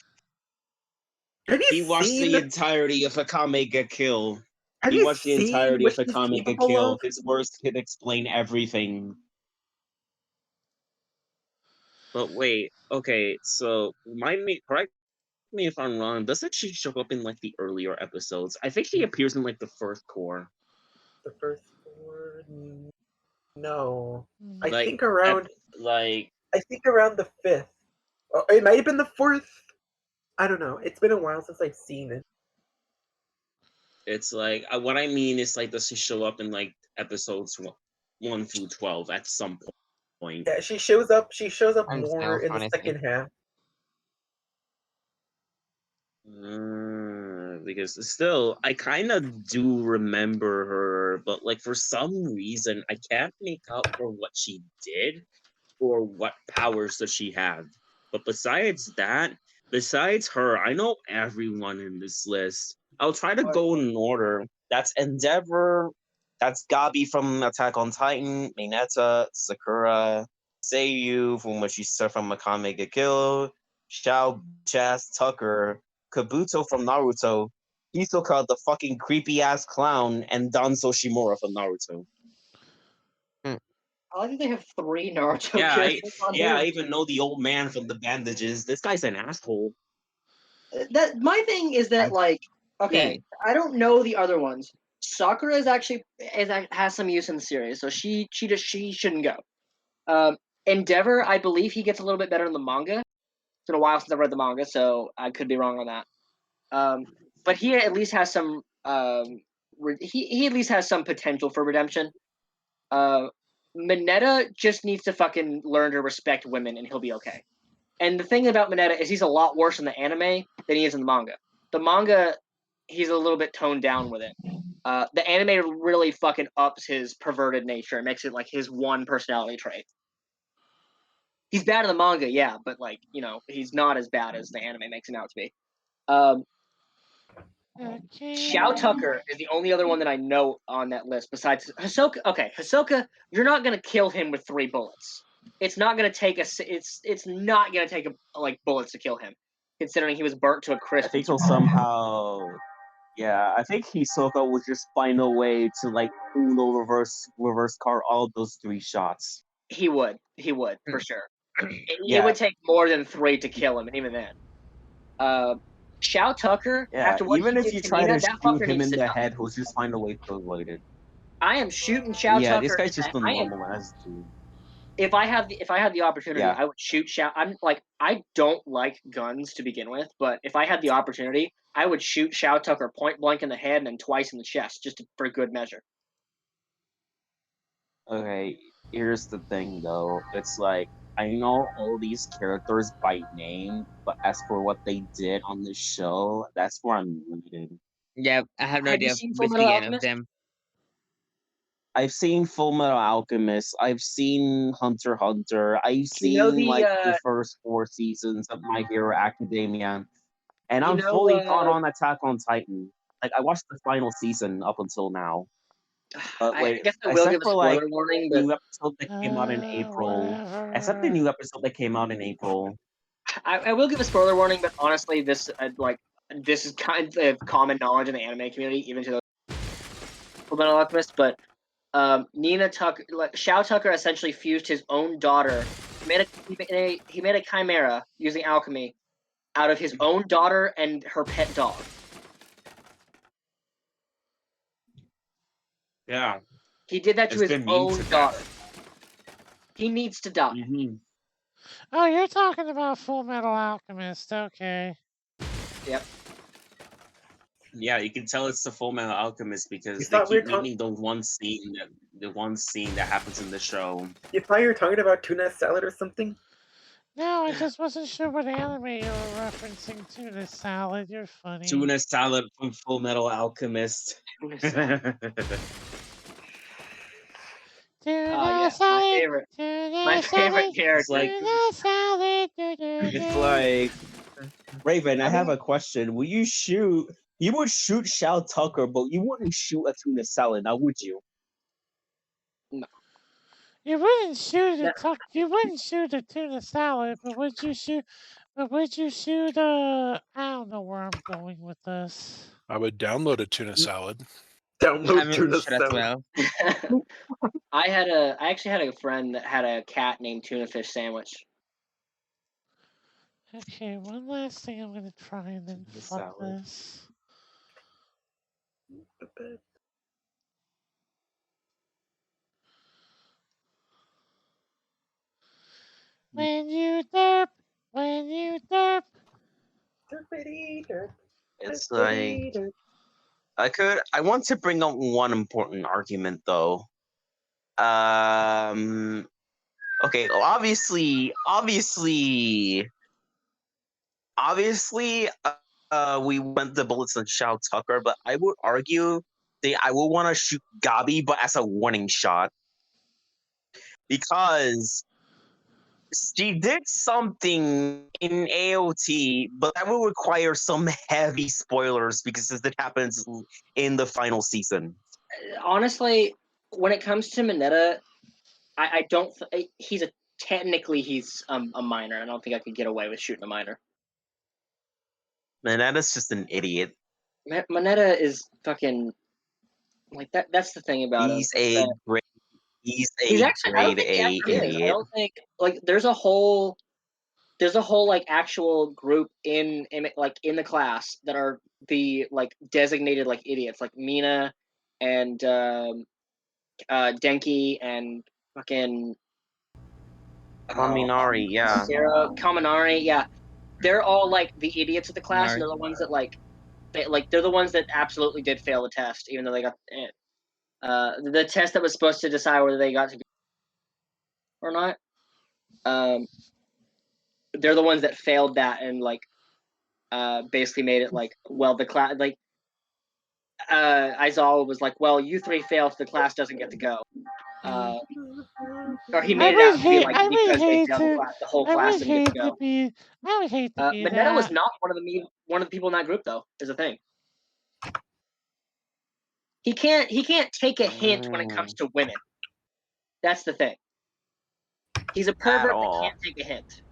Have you He watched seen? the entirety of Akame ga Kill. Have He you watched the seen entirety what of she's Akame ga capable Kill. of? His words could explain everything. But wait, okay, so correct me if I'm wrong. Doesn't she show up in like the earlier episodes? I think she appears in like the first core. The first 4? No, I Like, think around. like I think around the 5th. Oh, it might have been the 4th. I don't know. It's been a while since I've seen it. it's like what I mean is like does she show up in like episodes 1 through 12 at some point? Yeah, she shows up. She shows up I'm more still in trying the to think. second half. Because still, I kind of do remember her, but like for some reason, I can't make out for what she did or what powers does she have. But besides her, I know everyone in this list. I'll try to go in order. That's Endeavor. That's Gabi from Attack on Titan. Mineta, Sakura, Seiyu from what she's from Akame ga Kill. Shao Chas Tucker. Kabuto from Naruto, Hisoka the fucking creepy ass clown, and Danzo Shimura from Naruto. I like that they have 3 Naruto Yeah, characters on here. I even know the old man from the bandages. This guy's an asshole. That my thing is that like okay, I don't know the other ones. Sakura is actually has some use in the series, so she shouldn't go. Endeavor, I believe he gets a little bit better in the manga. It's been a while since I read the manga, so I could be wrong on that. But he at least has some. He at least has some potential for redemption. Mineta just needs to fucking learn to respect women, and he'll be okay. And the thing about Mineta is he's a lot worse in the anime than he is in the manga. The manga, he's a little bit toned down with it. The anime really fucking ups his perverted nature and makes it like his one personality trait. He's bad in the manga, yeah, but like, you know, he's not as bad as the anime makes him out to be. Xiao Tucker is the only other one that I know on that list besides Hisoka. Okay, Hisoka, you're not gonna kill him with 3 bullets. It's not gonna take it's not gonna take like bullets to kill him, considering he was burnt to a crisp. I think he'll somehow. Yeah, I think Hisoka would just find a way to like Uno reverse card all those 3 shots. He would for sure. Yeah. It would take more than 3 to kill him, and even then. Xiao Tucker, Yeah, after what even he if did you to try Nina, to that shoot fucker him needs in to the die. head, he'll just find a way to avoid it. I am shooting Xiao Yeah, Tucker. this guy's just a normal ass dude. If I had the opportunity, Yeah. I would shoot Xiao. I'm like, I don't like guns to begin with, but if I had the opportunity, I would shoot Xiao Tucker point blank in the head and then twice in the chest, just for good measure. Okay, here's the thing though. It's like I know all these characters by name, but as for what they did on the show, that's where I'm limited. Yeah, I have no Have you idea seen with Fullmetal the end of Alchemist? them. I've seen Full Metal Alchemist. I've seen Hunter x Hunter. I've You know seen like the first 4 seasons of My Hero Academia, and You I'm know, fully caught on Attack on Titan. Like I watched the final season up until now. But I wait, guess I will give except a for like spoiler warning, but new episode that came out in April. Except the new episode that came out in April. I will give a spoiler warning, but honestly, this this is kind of common knowledge in the anime community, even to those Fullmetal Alchemist. But Xiao Tucker essentially fused his own daughter. He made a chimera using alchemy out of his own daughter and her pet dog. Yeah. He did that to his own daughter. He needs to die. Oh, you're talking about Full Metal Alchemist, okay. Yep. Yeah, you can tell it's the Full Metal Alchemist because You they thought we keep were talk- meaning the one scene that happens in the show. You thought you were talking about tuna salad or something? No, I just wasn't sure what anime you were referencing. Tuna salad, you're funny. Tuna salad from Full Metal Alchemist. Tuna salad, my favorite character. It's like, tuna salad. It's like Raven, I have a question. Will you shoot? You would shoot Xiao Tucker, but you wouldn't shoot a tuna salad, now would you? No. You wouldn't shoot a tuna salad, but would you shoot? But would you shoot I don't know where I'm going with this. I would download a tuna salad. Download tuna salad. I actually had a friend that had a cat named Tuna Fish Sandwich. Okay, one last thing I'm gonna try and then fuck this. When you derp. It's like I want to bring up one important argument though. Okay, obviously, we went the bullets on Xiao Tucker, but I would argue that I would want to shoot Gabi, but as a warning shot. Because she did something in AOT, but that will require some heavy spoilers because it happens in the final season. Honestly, when it comes to Mineta, I don't. Technically he's a minor. I don't think I could get away with shooting a minor. Mineta's just an idiot. Mineta is fucking like that. That's the thing about him. He's actually, I don't think he actually is. idiot. I don't think like there's a whole like actual group in the class that are the like designated like idiots, like Mina and Denki and fucking Kaminari, yeah. Sarah, Kaminari, yeah. They're all like the idiots of the class, and they're the ones that they're the ones that absolutely did fail the test, even though they got the test that was supposed to decide whether they got to go or not. They're the ones that failed that and basically made it like, well, the class Aizawa was like, well, you three failed, so the class doesn't get to go. Or he made it out to be like because they failed the class, the whole class didn't get to go. I would hate to be Mineta was that. not one of the people in that group, though. Is the thing. He can't take a hint when it comes to women. That's the thing. He's a pervert that can't take a hint.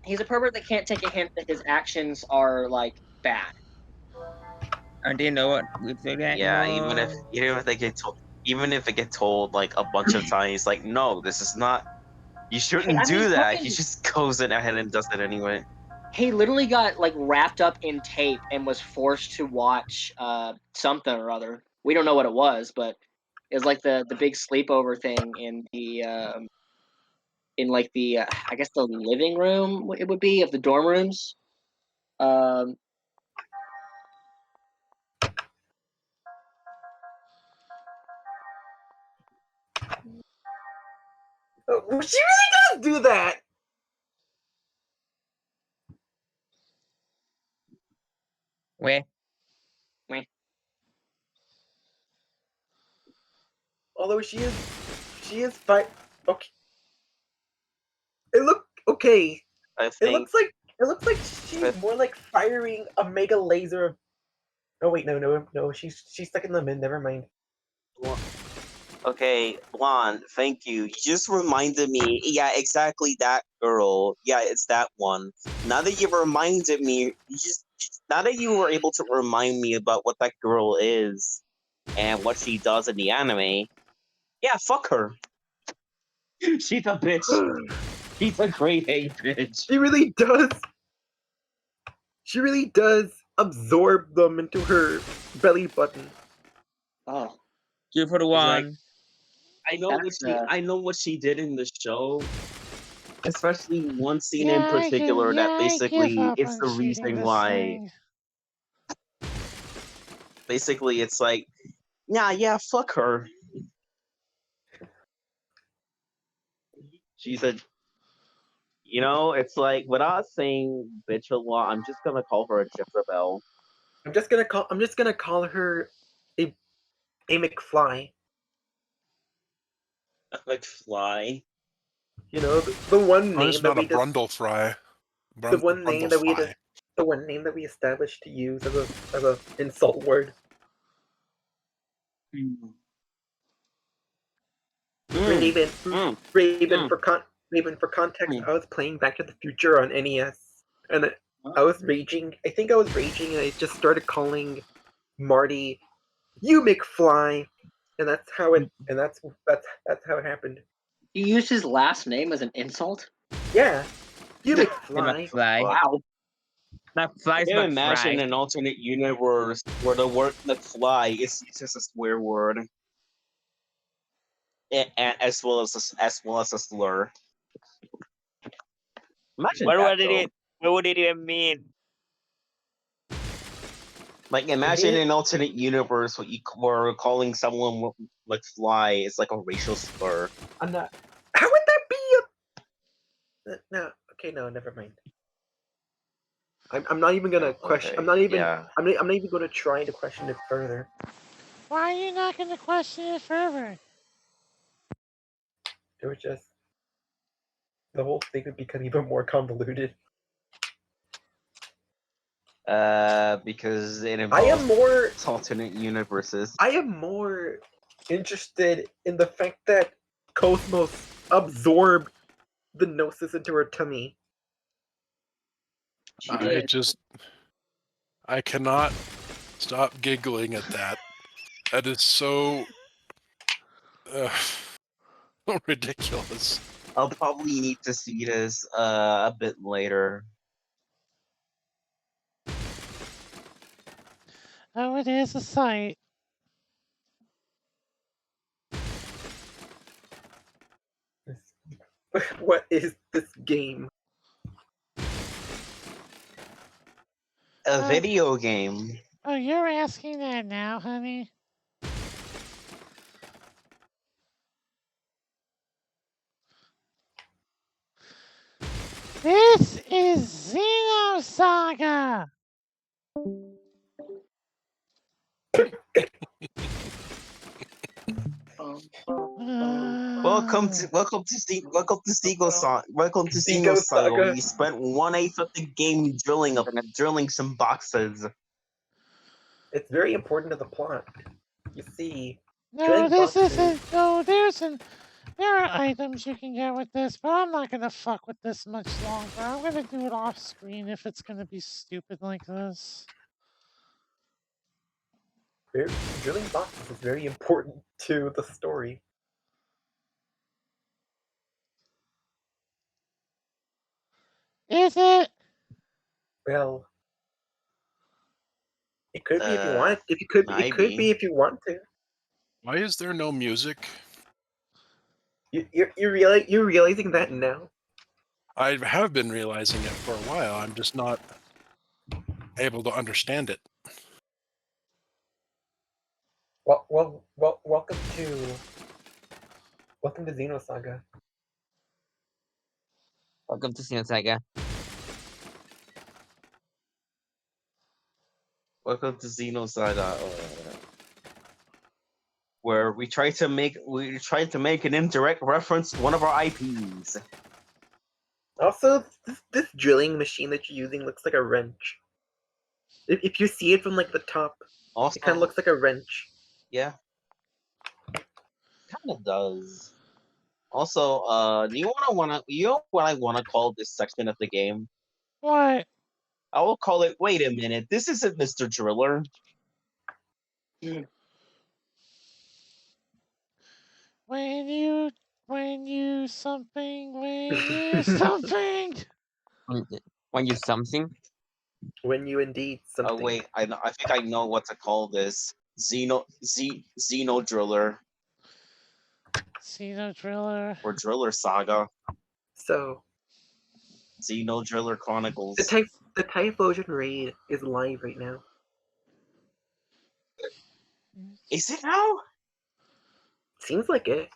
He's a pervert that can't take a hint that his actions are like bad. I didn't know what we do that. Yeah, even if they get told, even if it get told like a bunch of times, like, no, this is not. You shouldn't do that. He just goes in ahead and does it anyway. He literally got like wrapped up in tape and was forced to watch something or other. We don't know what it was, but it was like the big sleepover thing in the I guess the living room it would be of the dorm rooms. She really does do that. Where? Although she is fine. Okay. It look okay. It looks like she's more like firing a mega laser. Oh wait, no. She's stuck in the mid. Never mind. Okay, Blonde, thank you. You just reminded me. Yeah, exactly that girl. Yeah, it's that one. Now that you reminded me, now that you were able to remind me about what that girl is and what she does in the anime, yeah, fuck her. She's a bitch. She's a great A bitch. She really does. She really does absorb them into her belly button. Oh, give her the one. I know what she did in the show. Especially one scene in particular that basically it's the reason why. Basically, it's like, yeah, fuck her. She said, it's like without saying bitch a lot, I'm just gonna call her a Jezebel. I'm just gonna call her a McFly. A McFly. You know, the one name that we Brundlefly. The one name that we established to use as a insult word. Raven, for context, I was playing Back to the Future on NES, and I was raging. I think I was raging, and I just started calling Marty, "You McFly," and that's how it happened. You used his last name as an insult? Yeah, you McFly. Wow. I can imagine an alternate universe where the word McFly is just a swear word. As well as a slur. Imagine what would it even mean? Like, imagine an alternate universe where calling someone like fly is like a racial slur. I'm not. How would that be? No. Okay. No. Never mind. I'm not even gonna question. Okay, I'm not even. yeah. I'm not even gonna try to question it further. Why are you not gonna question it further? It was just the whole thing would become even more convoluted. Because it involves alternate universes. I am more interested in the fact that Cosmos absorbed the Gnosis into her tummy. I cannot stop giggling at that. That is so ridiculous. I'll probably need to see this a bit later. Oh, it is a sight. What is this game? A video game. Oh, you're asking that now, honey? This is Xenosaga! Welcome to Xenosaga. Welcome to Xenosaga. Xenosaga. We spent 1/8 of the game drilling some boxes. It's very important to the plot. You see, No, drilling this boxes. isn't. No, there are items you can get with this, but I'm not gonna fuck with this much longer. I'm gonna do it off screen if it's gonna be stupid like this. Drilling boxes is very important to the story. Is it? Well, it could be if you want it. It could be if you want to. Why is there no music? You're realizing that now? I have been realizing it for a while. I'm just not able to understand it. Well, welcome to Xenosaga. Welcome to Xenosaga. Welcome to Xenosaga, where we try to make an indirect reference to one of our IPs. Also, this drilling machine that you're using looks like a wrench. If you see it from like the top, Also, it kind of looks like a wrench. Yeah, kind of does. Also, you know what I wanna call this section of the game? What? I will call it. Wait a minute, this isn't Mr. Driller. When you something, When you something. When you indeed something. Oh wait, I think I know what to call this. Xeno Driller. Xeno Driller. Or Driller Saga. So, Xeno Driller Chronicles. The Typhlosion raid is live right now. Is it now? Seems like it.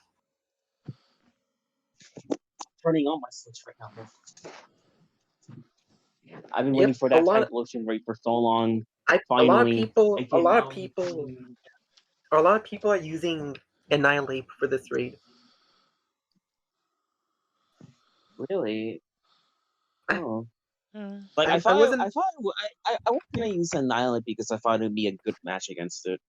Turning on my Switch right now. I've been waiting for that Typhlosion raid for so long. Finally, a lot of people are using Annihilate for this raid. Really? Oh. Like I wasn't gonna use Annihilate because I thought it would be a good match against it.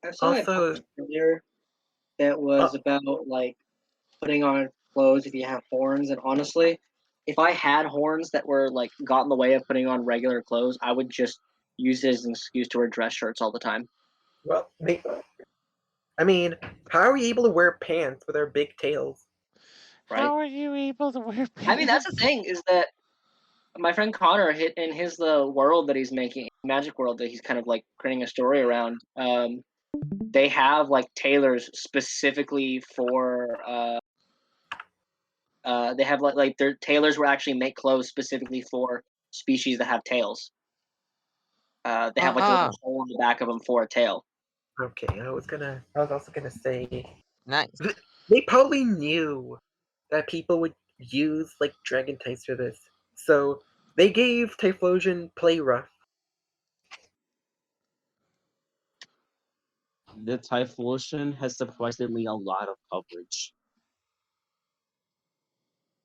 I saw a post earlier that was about like putting on clothes if you have horns, and honestly, if I had horns that were like got in the way of putting on regular clothes, I would just use it as an excuse to wear dress shirts all the time. Well, I mean, how are we able to wear pants with our big tails? Right? How are you able to wear pants? I mean, that's the thing is that my friend Connor hit in his the world that he's making, Magic World, that he's kind of like creating a story around. They have like tailors specifically for. They have like their tailors will actually make clothes specifically for species that have tails. They have like a little hole in the back of them for a tail. Okay, I was also gonna say. Nice. They probably knew that people would use like dragon types for this, so they gave Typhlosion play rough. The Typhlosion has surprisingly a lot of coverage.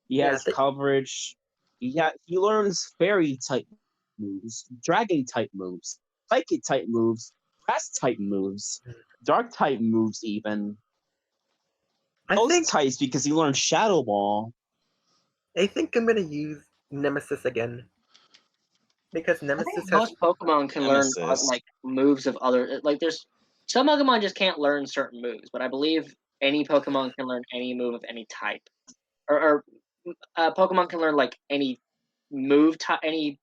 He has coverage. He learns fairy type moves, dragon type moves, psychic type moves, grass type moves, dark type moves, even. Those types because he learned Shadow Ball. I think I'm gonna use Nemesis again. Because Nemesis most Pokemon can learn like moves of other like there's some Pokemon just can't learn certain moves, but I believe any Pokemon can learn any move of any type. Or Pokemon can learn like any move type, any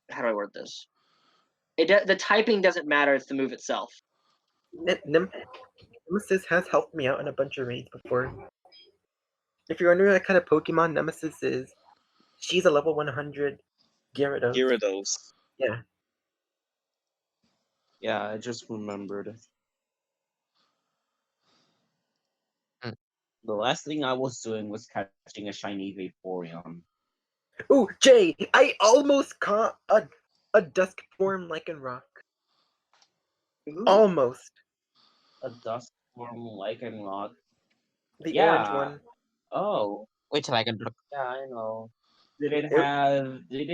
how do I word this? The typing doesn't matter; it's the move itself. Nemesis has helped me out in a bunch of raids before. If you're wondering what kind of Pokemon Nemesis is, she's a level 100 Gyarados. Gyarados. Yeah. Yeah, I just remembered. The last thing I was doing was catching a shiny Vaporeon. Ooh, Jay! I almost caught a dusk form Lycanroc. Almost. A dusk form Lycanroc. The orange one. Oh. Which Lycanroc? Yeah, I know. Did it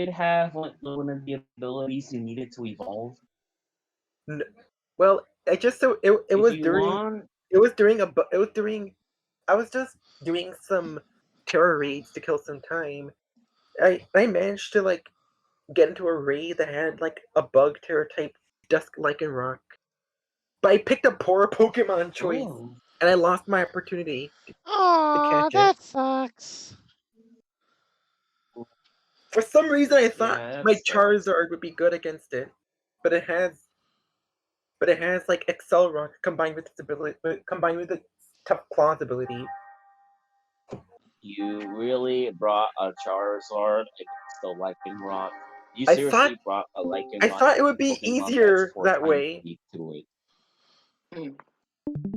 have one of the abilities you needed to evolve? Well, I just it was during I was just doing some terror raids to kill some time. I managed to like get into a raid that had like a bug terror type dusk Lycanroc. But I picked a poor Pokemon choice and I lost my opportunity to catch that it. sucks. For some reason I thought my Charizard would be good against it. But it has like Excel Rock combined with its ability Tough Claws ability. You really brought a Charizard against the Lycanroc. You seriously brought a Lycanroc. I thought it would be easier that way.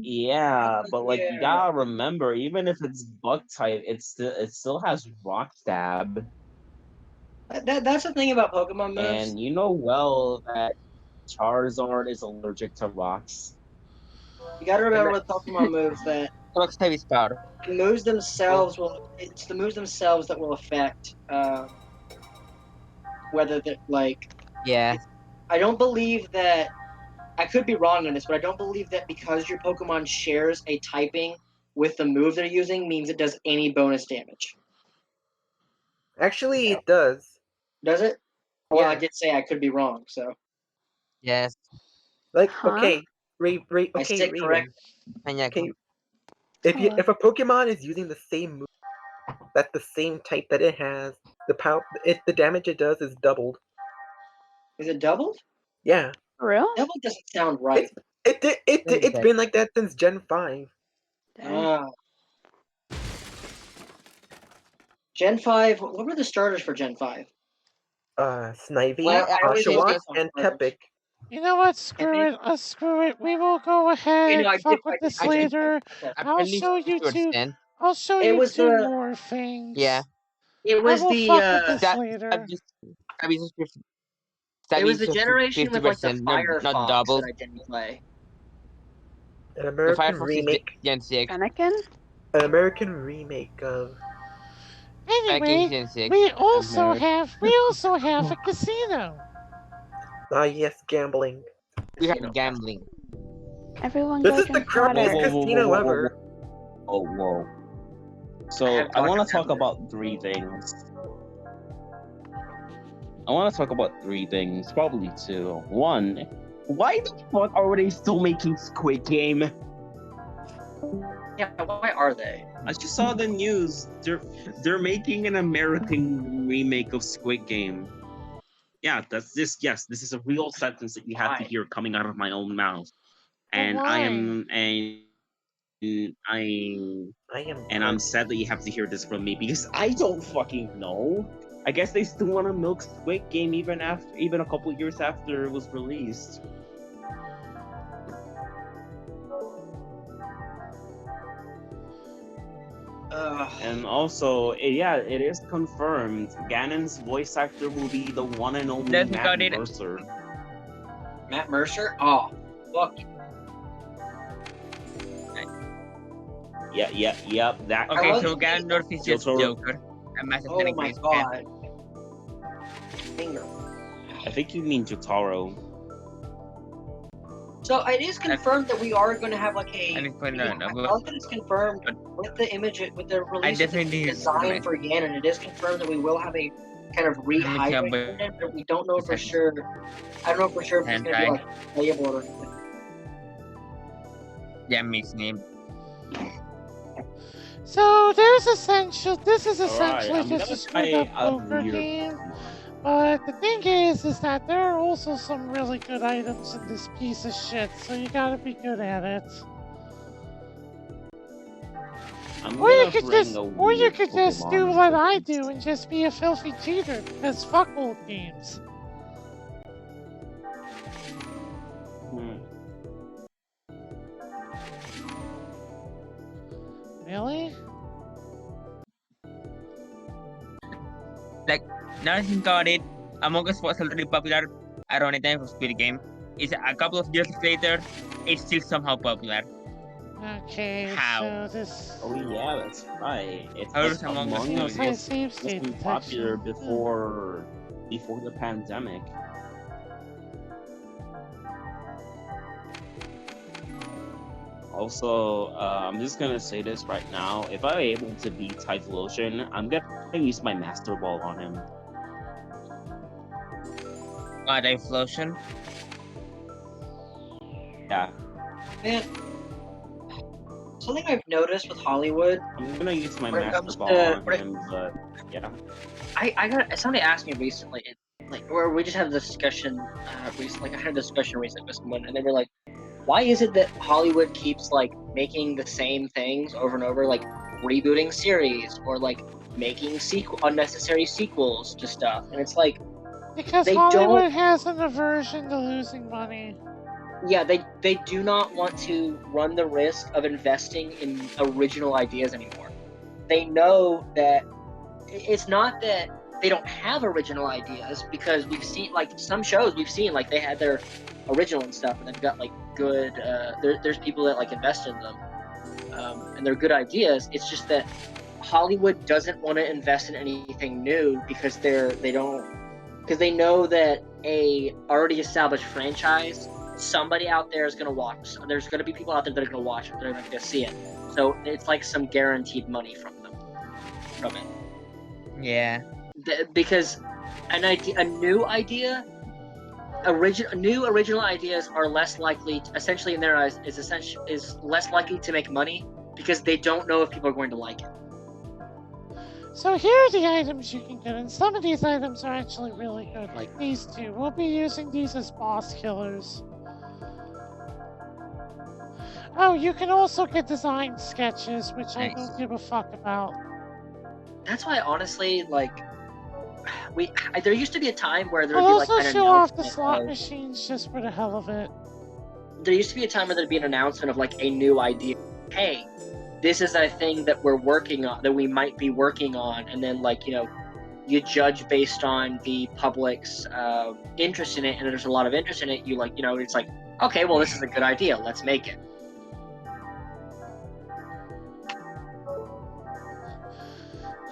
Yeah, but like you gotta remember, even if it's bug type, it still has Rock Stab. That's the thing about Pokemon moves. And you know well that Charizard is allergic to rocks. You gotta remember with Pokemon moves that Rock Stab is power. the moves themselves it's the moves themselves that will affect whether that like. Yeah. I don't believe that. I could be wrong on this, but I don't believe that because your Pokemon shares a typing with the move they're using means it does any bonus damage. Actually, it does. Does it? Well, I did say I could be wrong, so. Yes. Like, okay, I said correct. Okay, if a Pokemon is using the same move, that's the same type that it has, the damage it does is doubled. Is it doubled? Yeah. Real? Doubled doesn't sound right. It's been like that since Gen 5. Gen 5, what were the starters for Gen 5? Snivy, Well, Oshawott, and Tepic. You know what? Screw it. Screw it. We will go ahead and fuck with this later. I'll show you two. I'll show you two more things. Yeah. It was I will fuck with this later. It was the generation with like the Firefox not double. that I didn't play. An American remake. Gen 6. Anakin? An American remake of. Anyway, we also have a casino. Ah yes, gambling. We have gambling. Everyone This go is the drink water. crappiest casino ever. Oh, whoa. So, I want to talk about three things. Probably two. One, why the fuck are they still making Squid Game? Yeah, why are they? I just saw the news. They're making an American remake of Squid Game. Yeah, that's this. Yes, this is a real sentence that you have to hear coming out of my own mouth, and I'm sad that you have to hear this from me because I don't fucking know. I guess they still want to milk Squid Game even a couple years after it was released. And also, it is confirmed. Ganon's voice actor will be the one and only Matt Mercer. Matt Mercer? Oh, fuck. Yep. That. Okay, so Ganondorf is just Joker. Oh my god. Finger. I think you mean Jotaro. So it is confirmed that we are going to have like a. I love that it's confirmed with the image, with the release of the design for Ganon. It is confirmed that we will have a kind of rehydrated, but we don't know for sure. I don't know for sure if it's going to be like playable or anything. Yeah, makes name. So this is essentially just a straight up poker game. But the thing is that there are also some really good items in this piece of shit, so you gotta be good at it. Or you could just do what I do and just be a filthy cheater, because fuck old games. Really? Like, now that I think about it, Among Us was already popular around the time of Squid Game. It's a couple of years later, it's still somehow popular. Okay, How? so this... Oh yeah, that's right. It's How like does Among Us Among do Us this? was popular before the pandemic. Also, I'm just gonna say this right now. If I'm able to beat Typhlosion, I'm gonna use my Master Ball on him. Typhlosion? Yeah. Man, something I've noticed with Hollywood. I'm gonna use my when it Master comes Ball to- on him, but yeah. I got somebody asked me recently, where we just had a discussion recently. I had a discussion recently with someone, and they were like, "Why is it that Hollywood keeps like making the same things over and over, like rebooting series or like making unnecessary sequels to stuff?" And it's like because they Hollywood don't. has an aversion to losing money. Yeah, they do not want to run the risk of investing in original ideas anymore. They know that it's not that they don't have original ideas, because we've seen like some shows we've seen like they had their original and stuff, and they've got like good. There's people that like invest in them, and they're good ideas. It's just that Hollywood doesn't want to invest in anything new because they know that a already established franchise, somebody out there is going to watch. There's going to be people out there that are going to watch it. They're going to see it. So it's like some guaranteed money from it. Yeah. Because a new original ideas are less likely, essentially in their eyes, is less likely to make money because they don't know if people are going to like it. So here are the items you can get, and some of these items are actually really good, like these two. We'll be using these as boss killers. Oh, you can also get design sketches, which I don't give a fuck about. That's why, honestly, like, there used to be a time where there would I'll be like also an show off the announcement slot of, machines just for the hell of it. there used to be a time where there'd be an announcement of like a new idea. Hey, this is a thing that we're working on, that we might be working on, and then like, you judge based on the public's interest in it, and if there's a lot of interest in it, you like, it's like, okay, well, this is a good idea, let's make it.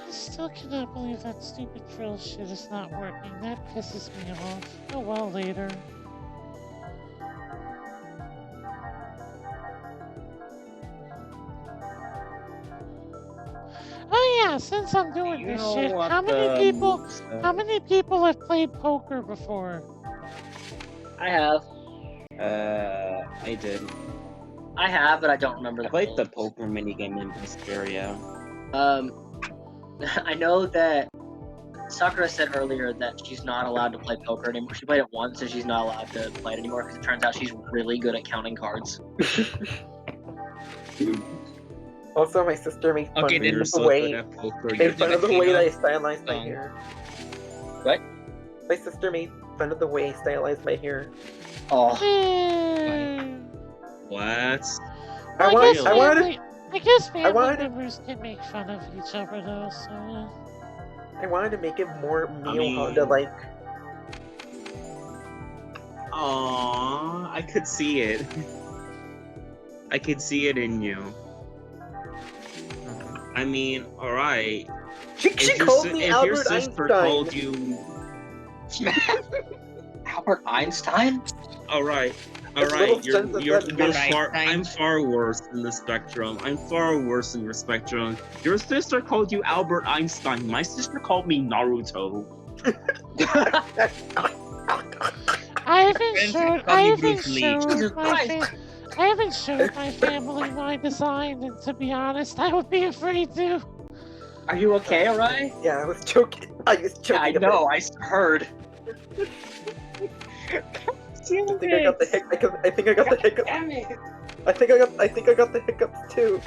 I still cannot believe that stupid drill shit is not working. That pisses me off. Oh well, later. Oh yeah, since I'm doing this shit, how many people have played poker before? I have. I did. I have, but I don't remember I played the poker minigame in Vesperia. I know that Sakura said earlier that she's not allowed to play poker anymore. She played it once, and she's not allowed to play it anymore because it turns out she's really good at counting cards. Also, my sister made fun of the way that I stylized my hair. What? My sister made fun of the way I stylized my hair. Oh. What? I guess family members can make fun of each other though, so... I wanted to make it more Honda-like. Aww, I could see it. I could see it in you. I mean, alright. She called me Albert If your sister Einstein. called you... Albert Einstein? Alright. Alright, I'm far worse in the spectrum. I'm far worse in your spectrum. Your sister called you Albert Einstein. My sister called me Naruto. I haven't showed my family my design, and to be honest, I would be afraid to. Are you okay, Arai? Yeah, I was joking. I was Yeah, I joking a bit. know. I heard. I think I got the hiccups. I think I got the hiccups. Damn it! I think I got the hiccups too.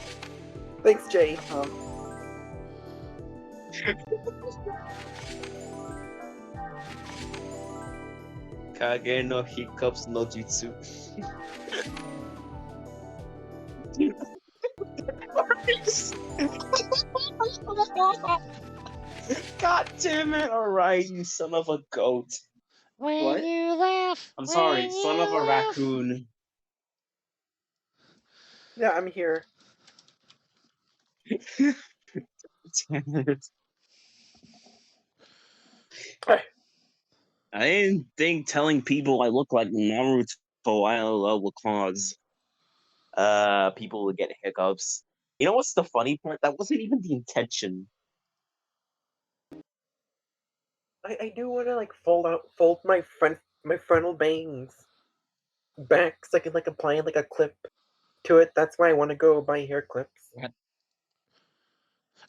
Thanks, Jay. Kage no hiccups no jutsu. God damn it! Alright, you son of a goat. When What? you laugh. I'm when sorry, son of you a laugh. raccoon. Yeah, I'm here. Damn it. I didn't think telling people I look like Naruto ILL would cause people to get hiccups. You know what's the funny part? That wasn't even the intention. I do want to like fold my frontal bangs back so I can like apply like a clip to it. That's why I want to go buy hair clips.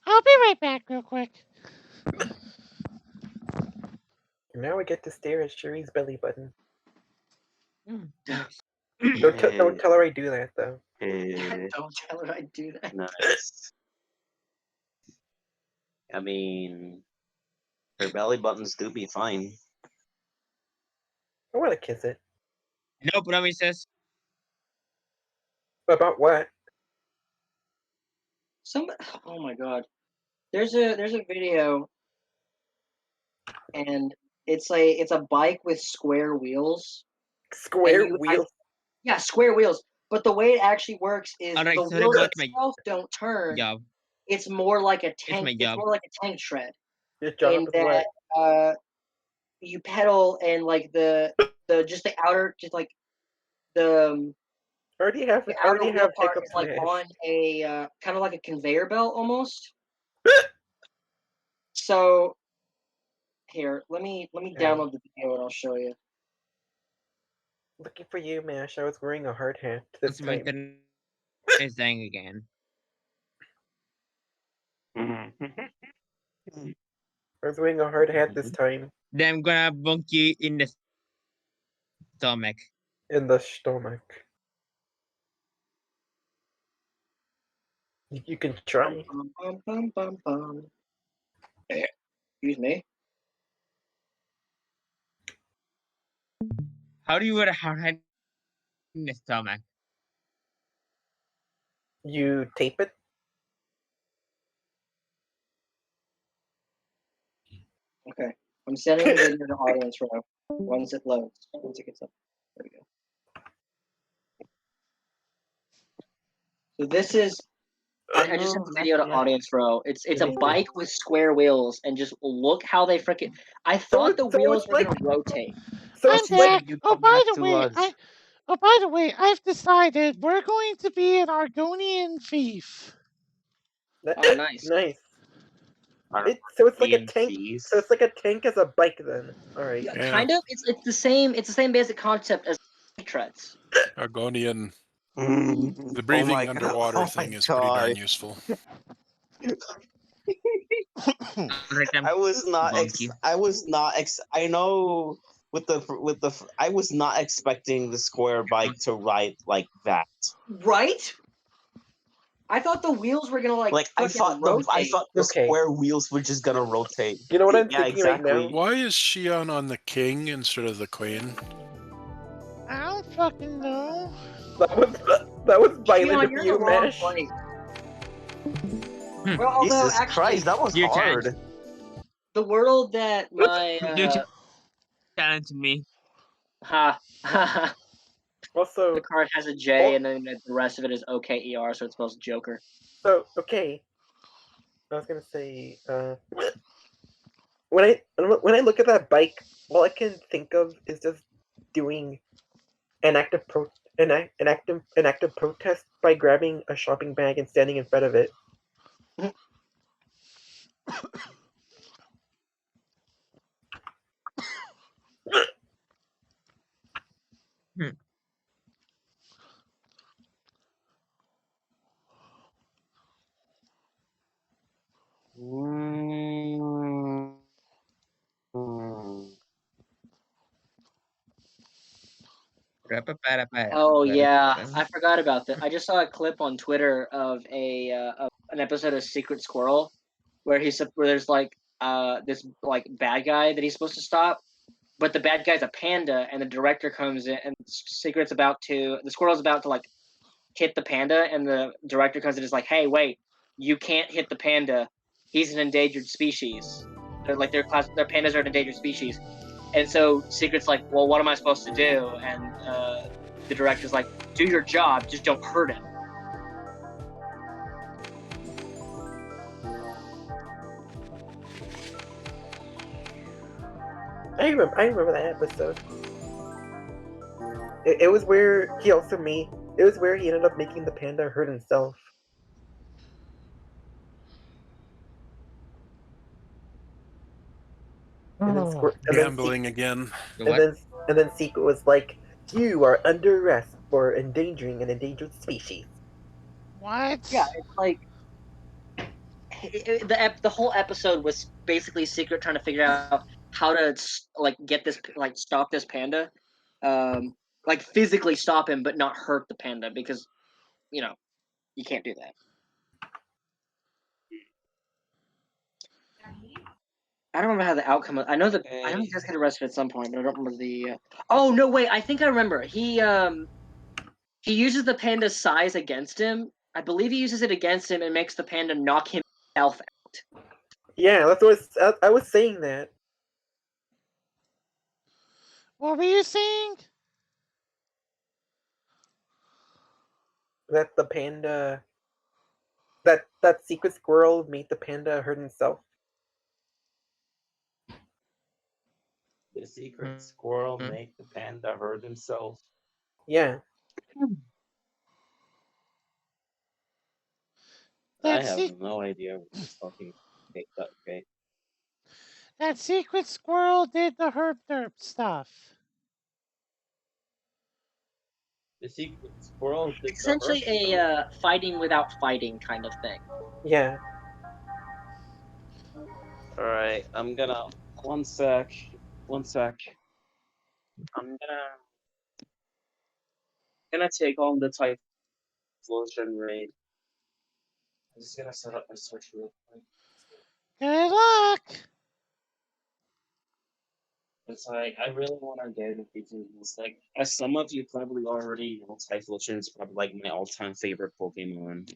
I'll be right back real quick. Now I get to stare at Shuri's belly button. Nice. Don't tell her I do that though. Don't tell her I do that. Nice. I mean, her belly buttons do be fine. I want to kiss it. No promises. About what? Oh my god. There's a video, and it's a bike with square wheels. Square wheels. Yeah, square wheels. But the way it actually works is Alright, the sorry wheels about my itself don't turn. job. It's more like a It's tank. my It's job. more like a tank tread. Your job In is that what? you pedal and like the just the outer just like the I already have outer wheel part hiccups is like Nash. on a kind of like a conveyor belt almost. So here, let me download the video and I'll show you. Looking for you, Mash. I was wearing a hard hat this My time. internet is dying again. I was wearing a hard hat this time. Then I'm gonna bonk you in the stomach. In the stomach. You can try. Excuse me. How do you wear a hard hat in the stomach? You tape it? Okay. I'm sending the video to audience row once it loads. Once it gets up. There we go. So this is I just sent the video to audience row. It's a bike with square wheels, and just look how they freaking. I thought the wheels were gonna rotate. I'm back. Oh, by the way, I've decided we're going to be an Argonian thief. Oh, nice. Nice. So it's like a tank. Thief. So it's like a tank as a bike then. All right. Yeah, kind of. It's the same. It's the same basic concept as treads. Argonian. The breathing underwater thing is pretty darn useful. I was not. I know I was not expecting the square bike to ride like that. Right? I thought the wheels were gonna like I thought rotate. the square wheels were just gonna rotate. You know what I'm yeah, thinking exactly. right now? Why is Shion on the king instead of the queen? I don't fucking know. That was violent Shion, of you're you, in the wrong Mash. place. Well, although Jesus actually, Christ, that was hard. the world that my Challenge me. the Also, card has a J, and then the rest of it is OKER, so it spells Joker. So okay, I was gonna say when I look at that bike, all I can think of is just doing an active protest by grabbing a shopping bag and standing in front of it. Oh yeah, I forgot about that. I just saw a clip on Twitter of an episode of Secret Squirrel where where there's like this like bad guy that he's supposed to stop, but the bad guy's a panda, and the director comes in, and the squirrel's about to like hit the panda, and the director comes in and is like, "Hey, wait, you can't hit the panda. He's an endangered species. Their pandas are an endangered species." And so Secret's like, "Well, what am I supposed to do?" And the director's like, "Do your job, just don't hurt him." I remember that episode. It was where he also made. It was where he ended up making the panda hurt himself. And then Gambling again. And then Secret was like, "You are under arrest for endangering an endangered species." What? Yeah, it's like the whole episode was basically Secret trying to figure out how to like get this like stop this panda, like physically stop him but not hurt the panda because you know you can't do that. I don't remember how the outcome was. I know he does get arrested at some point, but I don't remember the. Oh no! Wait, I think I remember. He uses the panda's size against him. I believe he uses it against him and makes the panda knock himself out. Yeah, that's what I was saying that. What were you saying? That the panda. That Secret Squirrel made the panda hurt himself. The secret squirrel make the panda hurt himself. Yeah. I have no idea what he's talking about. Okay. That secret squirrel did the herp derp stuff. The secret squirrel did the Essentially a fighting without fighting kind of thing. Yeah. Alright, I'm gonna one sec. I'm gonna take on the Typhlosion raid. I'm just gonna set up my switch real quick. Good luck! It's like I really want to get into these. Like, as some of you probably already know, Typhlosion is probably like my all-time favorite Pokemon.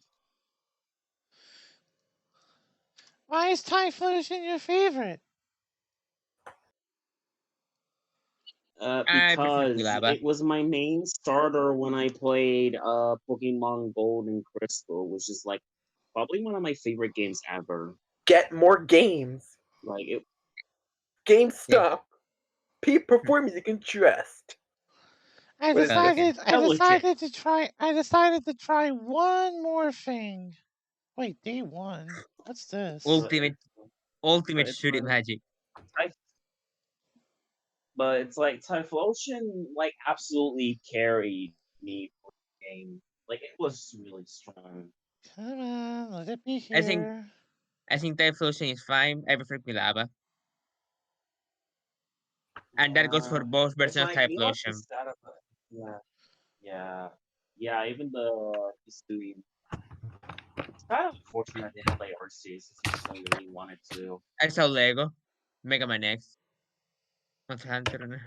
Why is Typhlosion your favorite? Because it was my main starter when I played Pokemon Gold and Crystal, which is like probably one of my favorite games ever. Get more games. Like it. GameStop. Peak performance you can trust. I decided to try one more thing. Wait, day one? What's this? Ultimate shooting magic. But it's like Typhlosion like absolutely carried me for the game. Like it was really strong. Come on, let it be here. I think Typhlosion is fine. I prefer Quilava. And that goes for both versions of Typhlosion. Yeah. Even the Hisui. It's kind of unfortunate I didn't play Arceus since I really wanted to. I saw Lego, Mega Man X, Monster Hunter.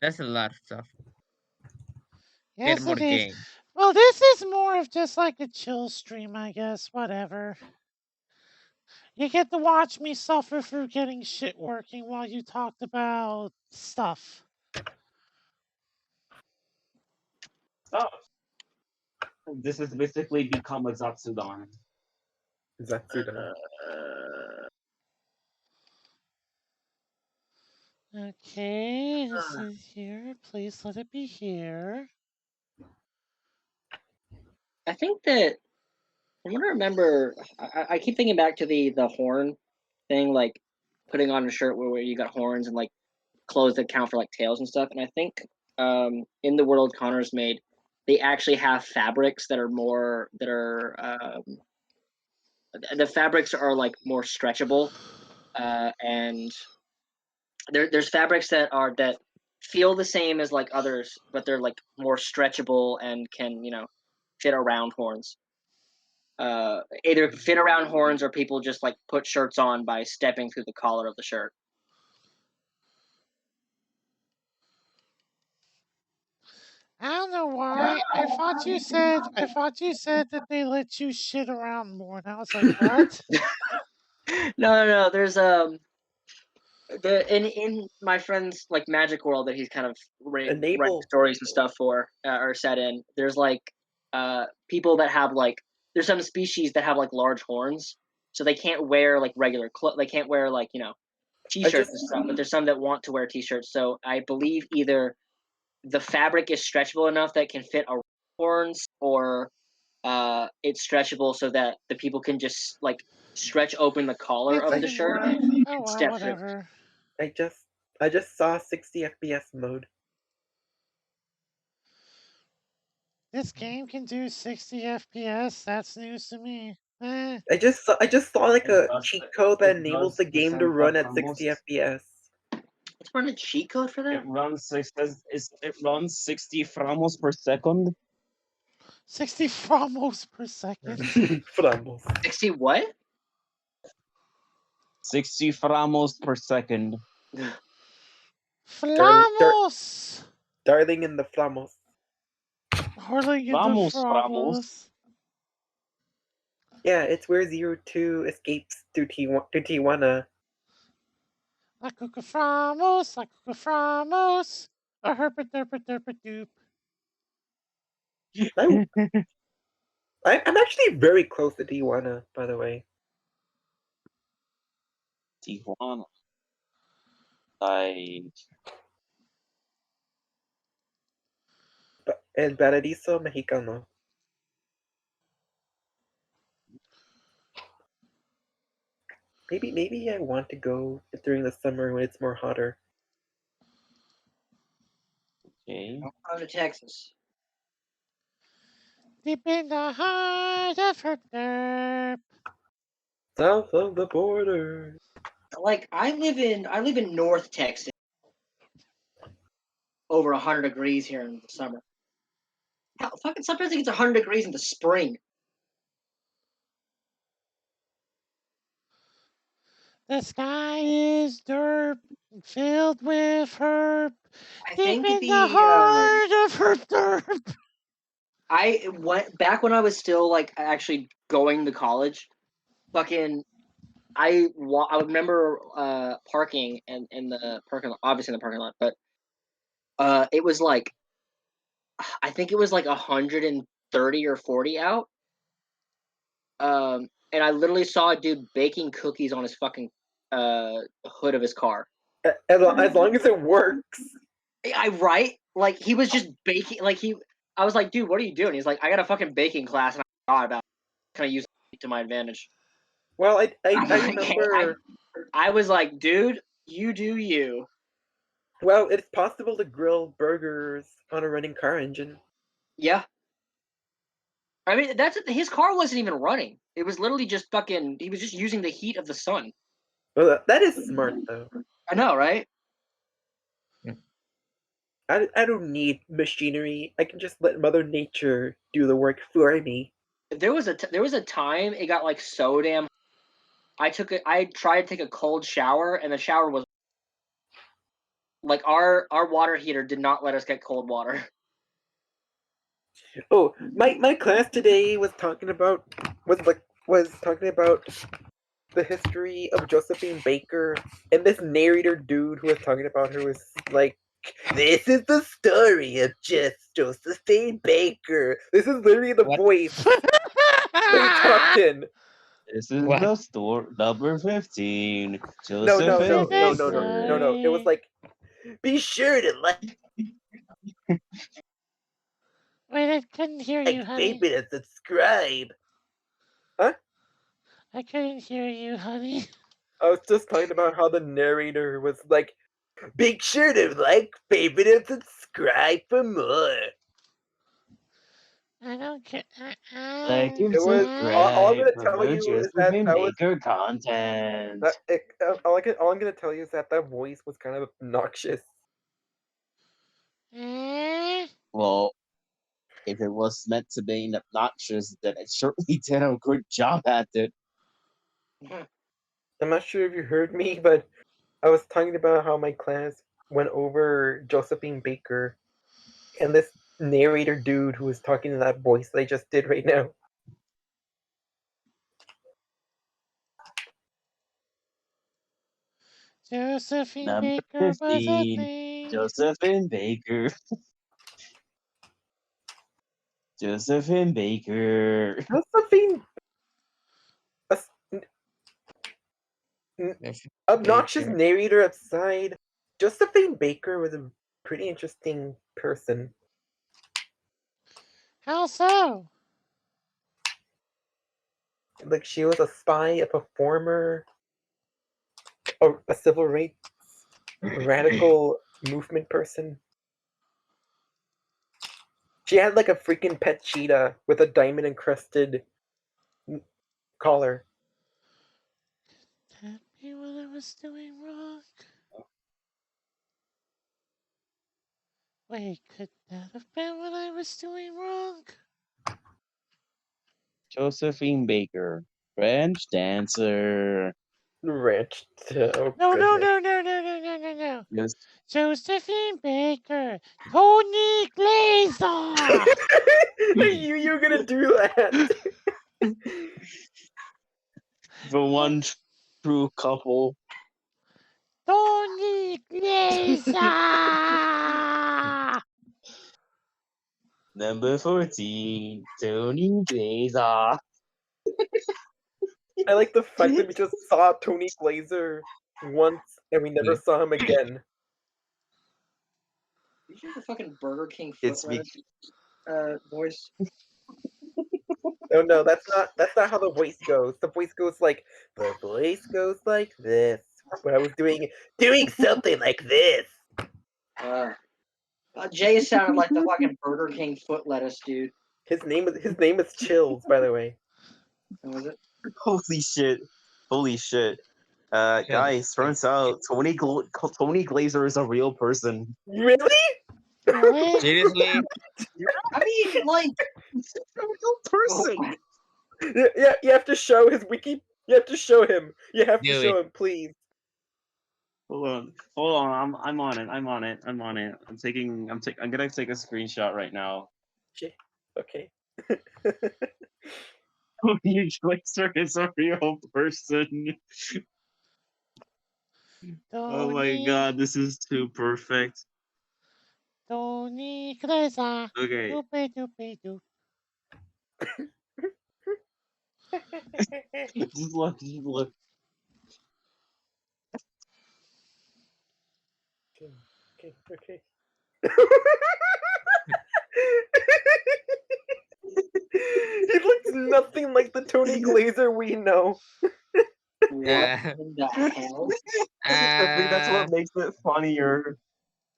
That's a lot of stuff. Yes, it is. Well, this is more of just like a chill stream, I guess. Whatever. You get to watch me suffer through getting shit working while you talked about stuff. This has basically become a Zatsudan. Okay, this is here. Please let it be here. I think that I'm gonna remember. I keep thinking back to the horn thing, like putting on a shirt where you got horns and like clothes that count for like tails and stuff. And I think in the world Connor's made, they actually have fabrics that are the fabrics are like more stretchable, and there's fabrics that feel the same as like others, but they're like more stretchable and can fit around horns. Either fit around horns or people just like put shirts on by stepping through the collar of the shirt. I don't know why. I thought you said that they let you shit around more, and I was like, what? No. There's in my friend's like magic world that he's kind of writing stories and stuff for or set in. There's like people that have like there's some species that have like large horns, so they can't wear like regular clothes. They can't wear like t-shirts and stuff. But there's some that want to wear t-shirts. So I believe either the fabric is stretchable enough that it can fit around horns, or it's stretchable so that the people can just like stretch open the collar of the shirt and step whatever. through. I just saw 60 FPS mode. This game can do 60 FPS. That's news to me. I just saw like a cheat code that enables the game to run at 60 FPS. It's run a cheat code for that? It runs 60 framos per second. 60 framos per second. Framos. 60 what? 60 framos per second. Flamos! Darling in the Flamos. Darling in the Flamos. Yeah, it's where 02 escapes to Tijuana. La Cuca Framos, La Cuca Framos. A herpet derpet derpet doop. I'm actually very close to Tijuana, by the way. Tijuana. El Paradiso Mexicano. Maybe I want to go during the summer when it's more hotter. Okay. I'll go to Texas. Deep in the heart of her derp. South of the border. Like I live in North Texas. Over 100 degrees here in the summer. Hell, fucking sometimes it gets 100 degrees in the spring. The sky is derp filled with herp. Deep in the heart of her derp. I went back when I was still like actually going to college. Fucking, I remember parking in the parking lot, obviously in the parking lot, but it was like I think it was like 130 or 40 out. And I literally saw a dude baking cookies on his fucking hood of his car. As long as it works. Right? Like he was just baking. I was like, dude, what are you doing? He's like, I got a fucking baking class, and I thought about it. Can I use it to my advantage? Well, I remember. I was like, dude, you do you. Well, it's possible to grill burgers on a running car engine. Yeah. I mean, his car wasn't even running. It was literally just fucking. He was just using the heat of the sun. Well, that is smart, though. I know, right? I don't need machinery. I can just let Mother Nature do the work for me. There was a time it got like so damn. I tried to take a cold shower, and the shower was like our water heater did not let us get cold water. Oh, my class today was talking about the history of Josephine Baker, and this narrator dude who was talking about her was like, "This is the story of Josephine Baker." This is literally the voice they talked in. This is the store number 15. No. It was like, be sure to like. Wait, I couldn't hear you, honey. Favorite and subscribe. Huh? I couldn't hear you, honey. I was just talking about how the narrator was like, "Be sure to like, favorite, and subscribe for more." I don't care. Like and subscribe all I'm gonna for tell more you is Josephine that was Baker content. all I'm gonna tell you is that voice was kind of obnoxious. Well, if it was meant to be obnoxious, then it certainly did a good job at it. I'm not sure if you heard me, but I was talking about how my class went over Josephine Baker and this narrator dude who was talking in that voice that I just did right now. Josephine Number Baker was a 15, thing. Josephine Baker. Josephine Baker. Josephine. Obnoxious Baker. narrator aside, Josephine Baker was a pretty interesting person. How so? Like, she was a spy, a performer, a civil rights radical movement person. She had like a freaking pet cheetah with a diamond encrusted collar. Could that be what I was doing wrong? Wait, could that have been what I was doing wrong? Josephine Baker. French dancer. Ranch. Oh, No, no, goodness. no, no, no, no, no, no, no. Yes. Josephine Baker. Tony Glazer. You're gonna do that. The one true couple. Tony Glazer. Number 14, Tony Glazer. I like the fact that we just saw Tony Glazer once and we never saw him again. Did you hear the fucking Burger King It's foot voice? Oh no, that's not how the voice goes. The voice goes like this. When I was doing something like this. Jay sounded like the fucking Burger King foot lettuce dude. His name is Chills, by the way. Was it? Holy shit. Holy shit. Guys, turns out Tony Glazer is a real person. Really? Really? Seriously? I mean, like, He's a real person. Yeah, you have to show his wiki. You have to show him. You have to Do show it. him, please. Hold on. I'm on it. I'm gonna take a screenshot right now. Okay. Tony Glazer is a real person. Oh my god, this is too perfect. Tony Glazer. Okay. Doopy doopy doop. Just look. Okay. He looks nothing like the Tony Glazer we know. What in the hell? I think that's what makes it funnier.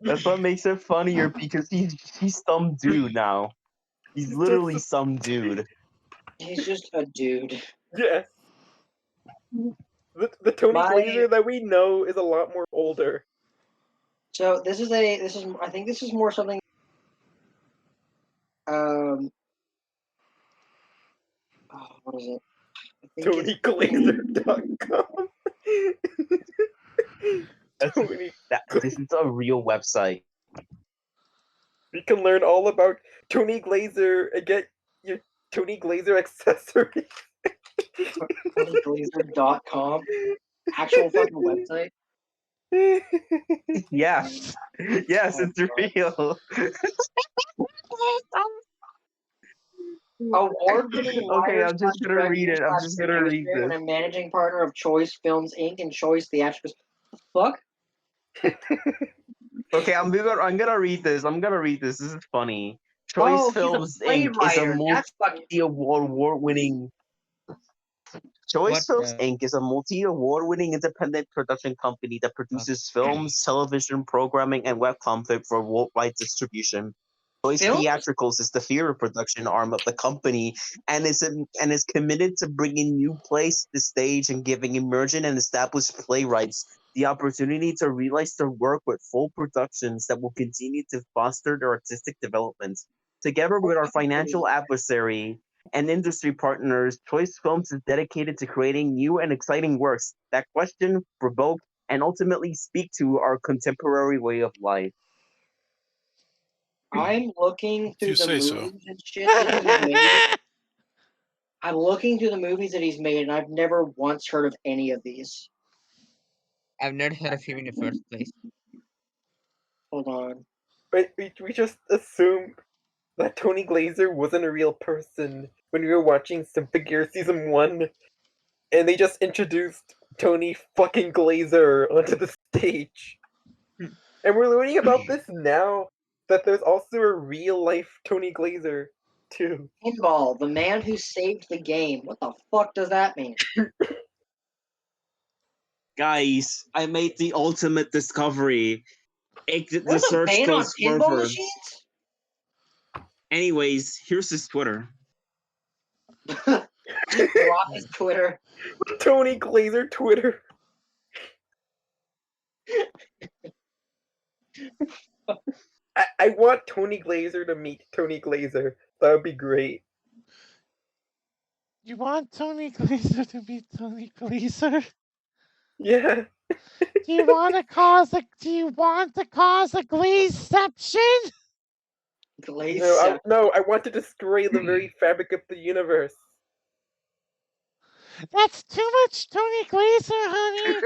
That's what makes it funnier because he's some dude now. He's literally some dude. He's just a dude. Yes. The Tony Glazer that we know is a lot more older. So I think this is more something. What is it? TonyGlazer.com. This is a real website. You can learn all about Tony Glazer and get your Tony Glazer accessories. TonyGlazer.com. Actual fucking website. Yeah. Yes, it's real. Award-winning Okay, I'm just gonna read it. I'm just gonna read and this. a managing partner of Choice Films Inc. and Choice Theatricals. Fuck. Okay, I'm gonna read this. This. This is funny. Choice Films Inc. is a multi-award-winning. Choice Films Inc. is a multi-award-winning independent production company that produces films, television programming, and web content for worldwide distribution. Choice Theatricals is the theater production arm of the company and is committed to bringing new plays to the stage and giving emerging and established playwrights the opportunity to realize their work with full productions that will continue to foster their artistic development. Together with our financial adversary and industry partners, Choice Films is dedicated to creating new and exciting works that question, provoke, and ultimately speak to our contemporary way of life. I'm looking If you through the say so. movies and shit that he's made. I'm looking through the movies that he's made, and I've never once heard of any of these. I've never heard of him in the first place. Hold on. But we just assumed that Tony Glazer wasn't a real person when we were watching Figure Season 1, and they just introduced Tony fucking Glazer onto the stage. And we're learning about this now, that there's also a real-life Tony Glazer, too. Pinball, the man who saved the game. What the fuck does that mean? Guys, I made the ultimate discovery. The There's a search ban on goes pinball further. machines? Anyways, here's his Twitter. He dropped his Twitter. Tony Glazer Twitter. I want Tony Glazer to meet Tony Glazer. That would be great. You want Tony Glazer to be Tony Glazer? Yeah. Do you want to cause a glazeception? No, I want to destroy the very fabric of the universe. That's too much Tony Glazer, honey.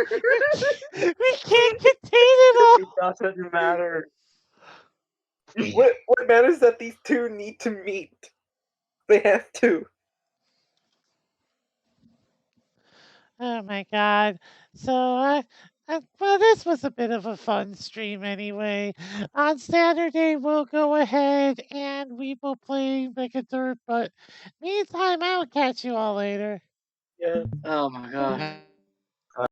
We can't contain it all. It doesn't matter. What matters is that these two need to meet. They have to. Oh my god. So, well, this was a bit of a fun stream anyway. On Saturday, we'll go ahead and we will play Mega Dirt, but meantime, I'll catch you all later. Yeah. Oh my god.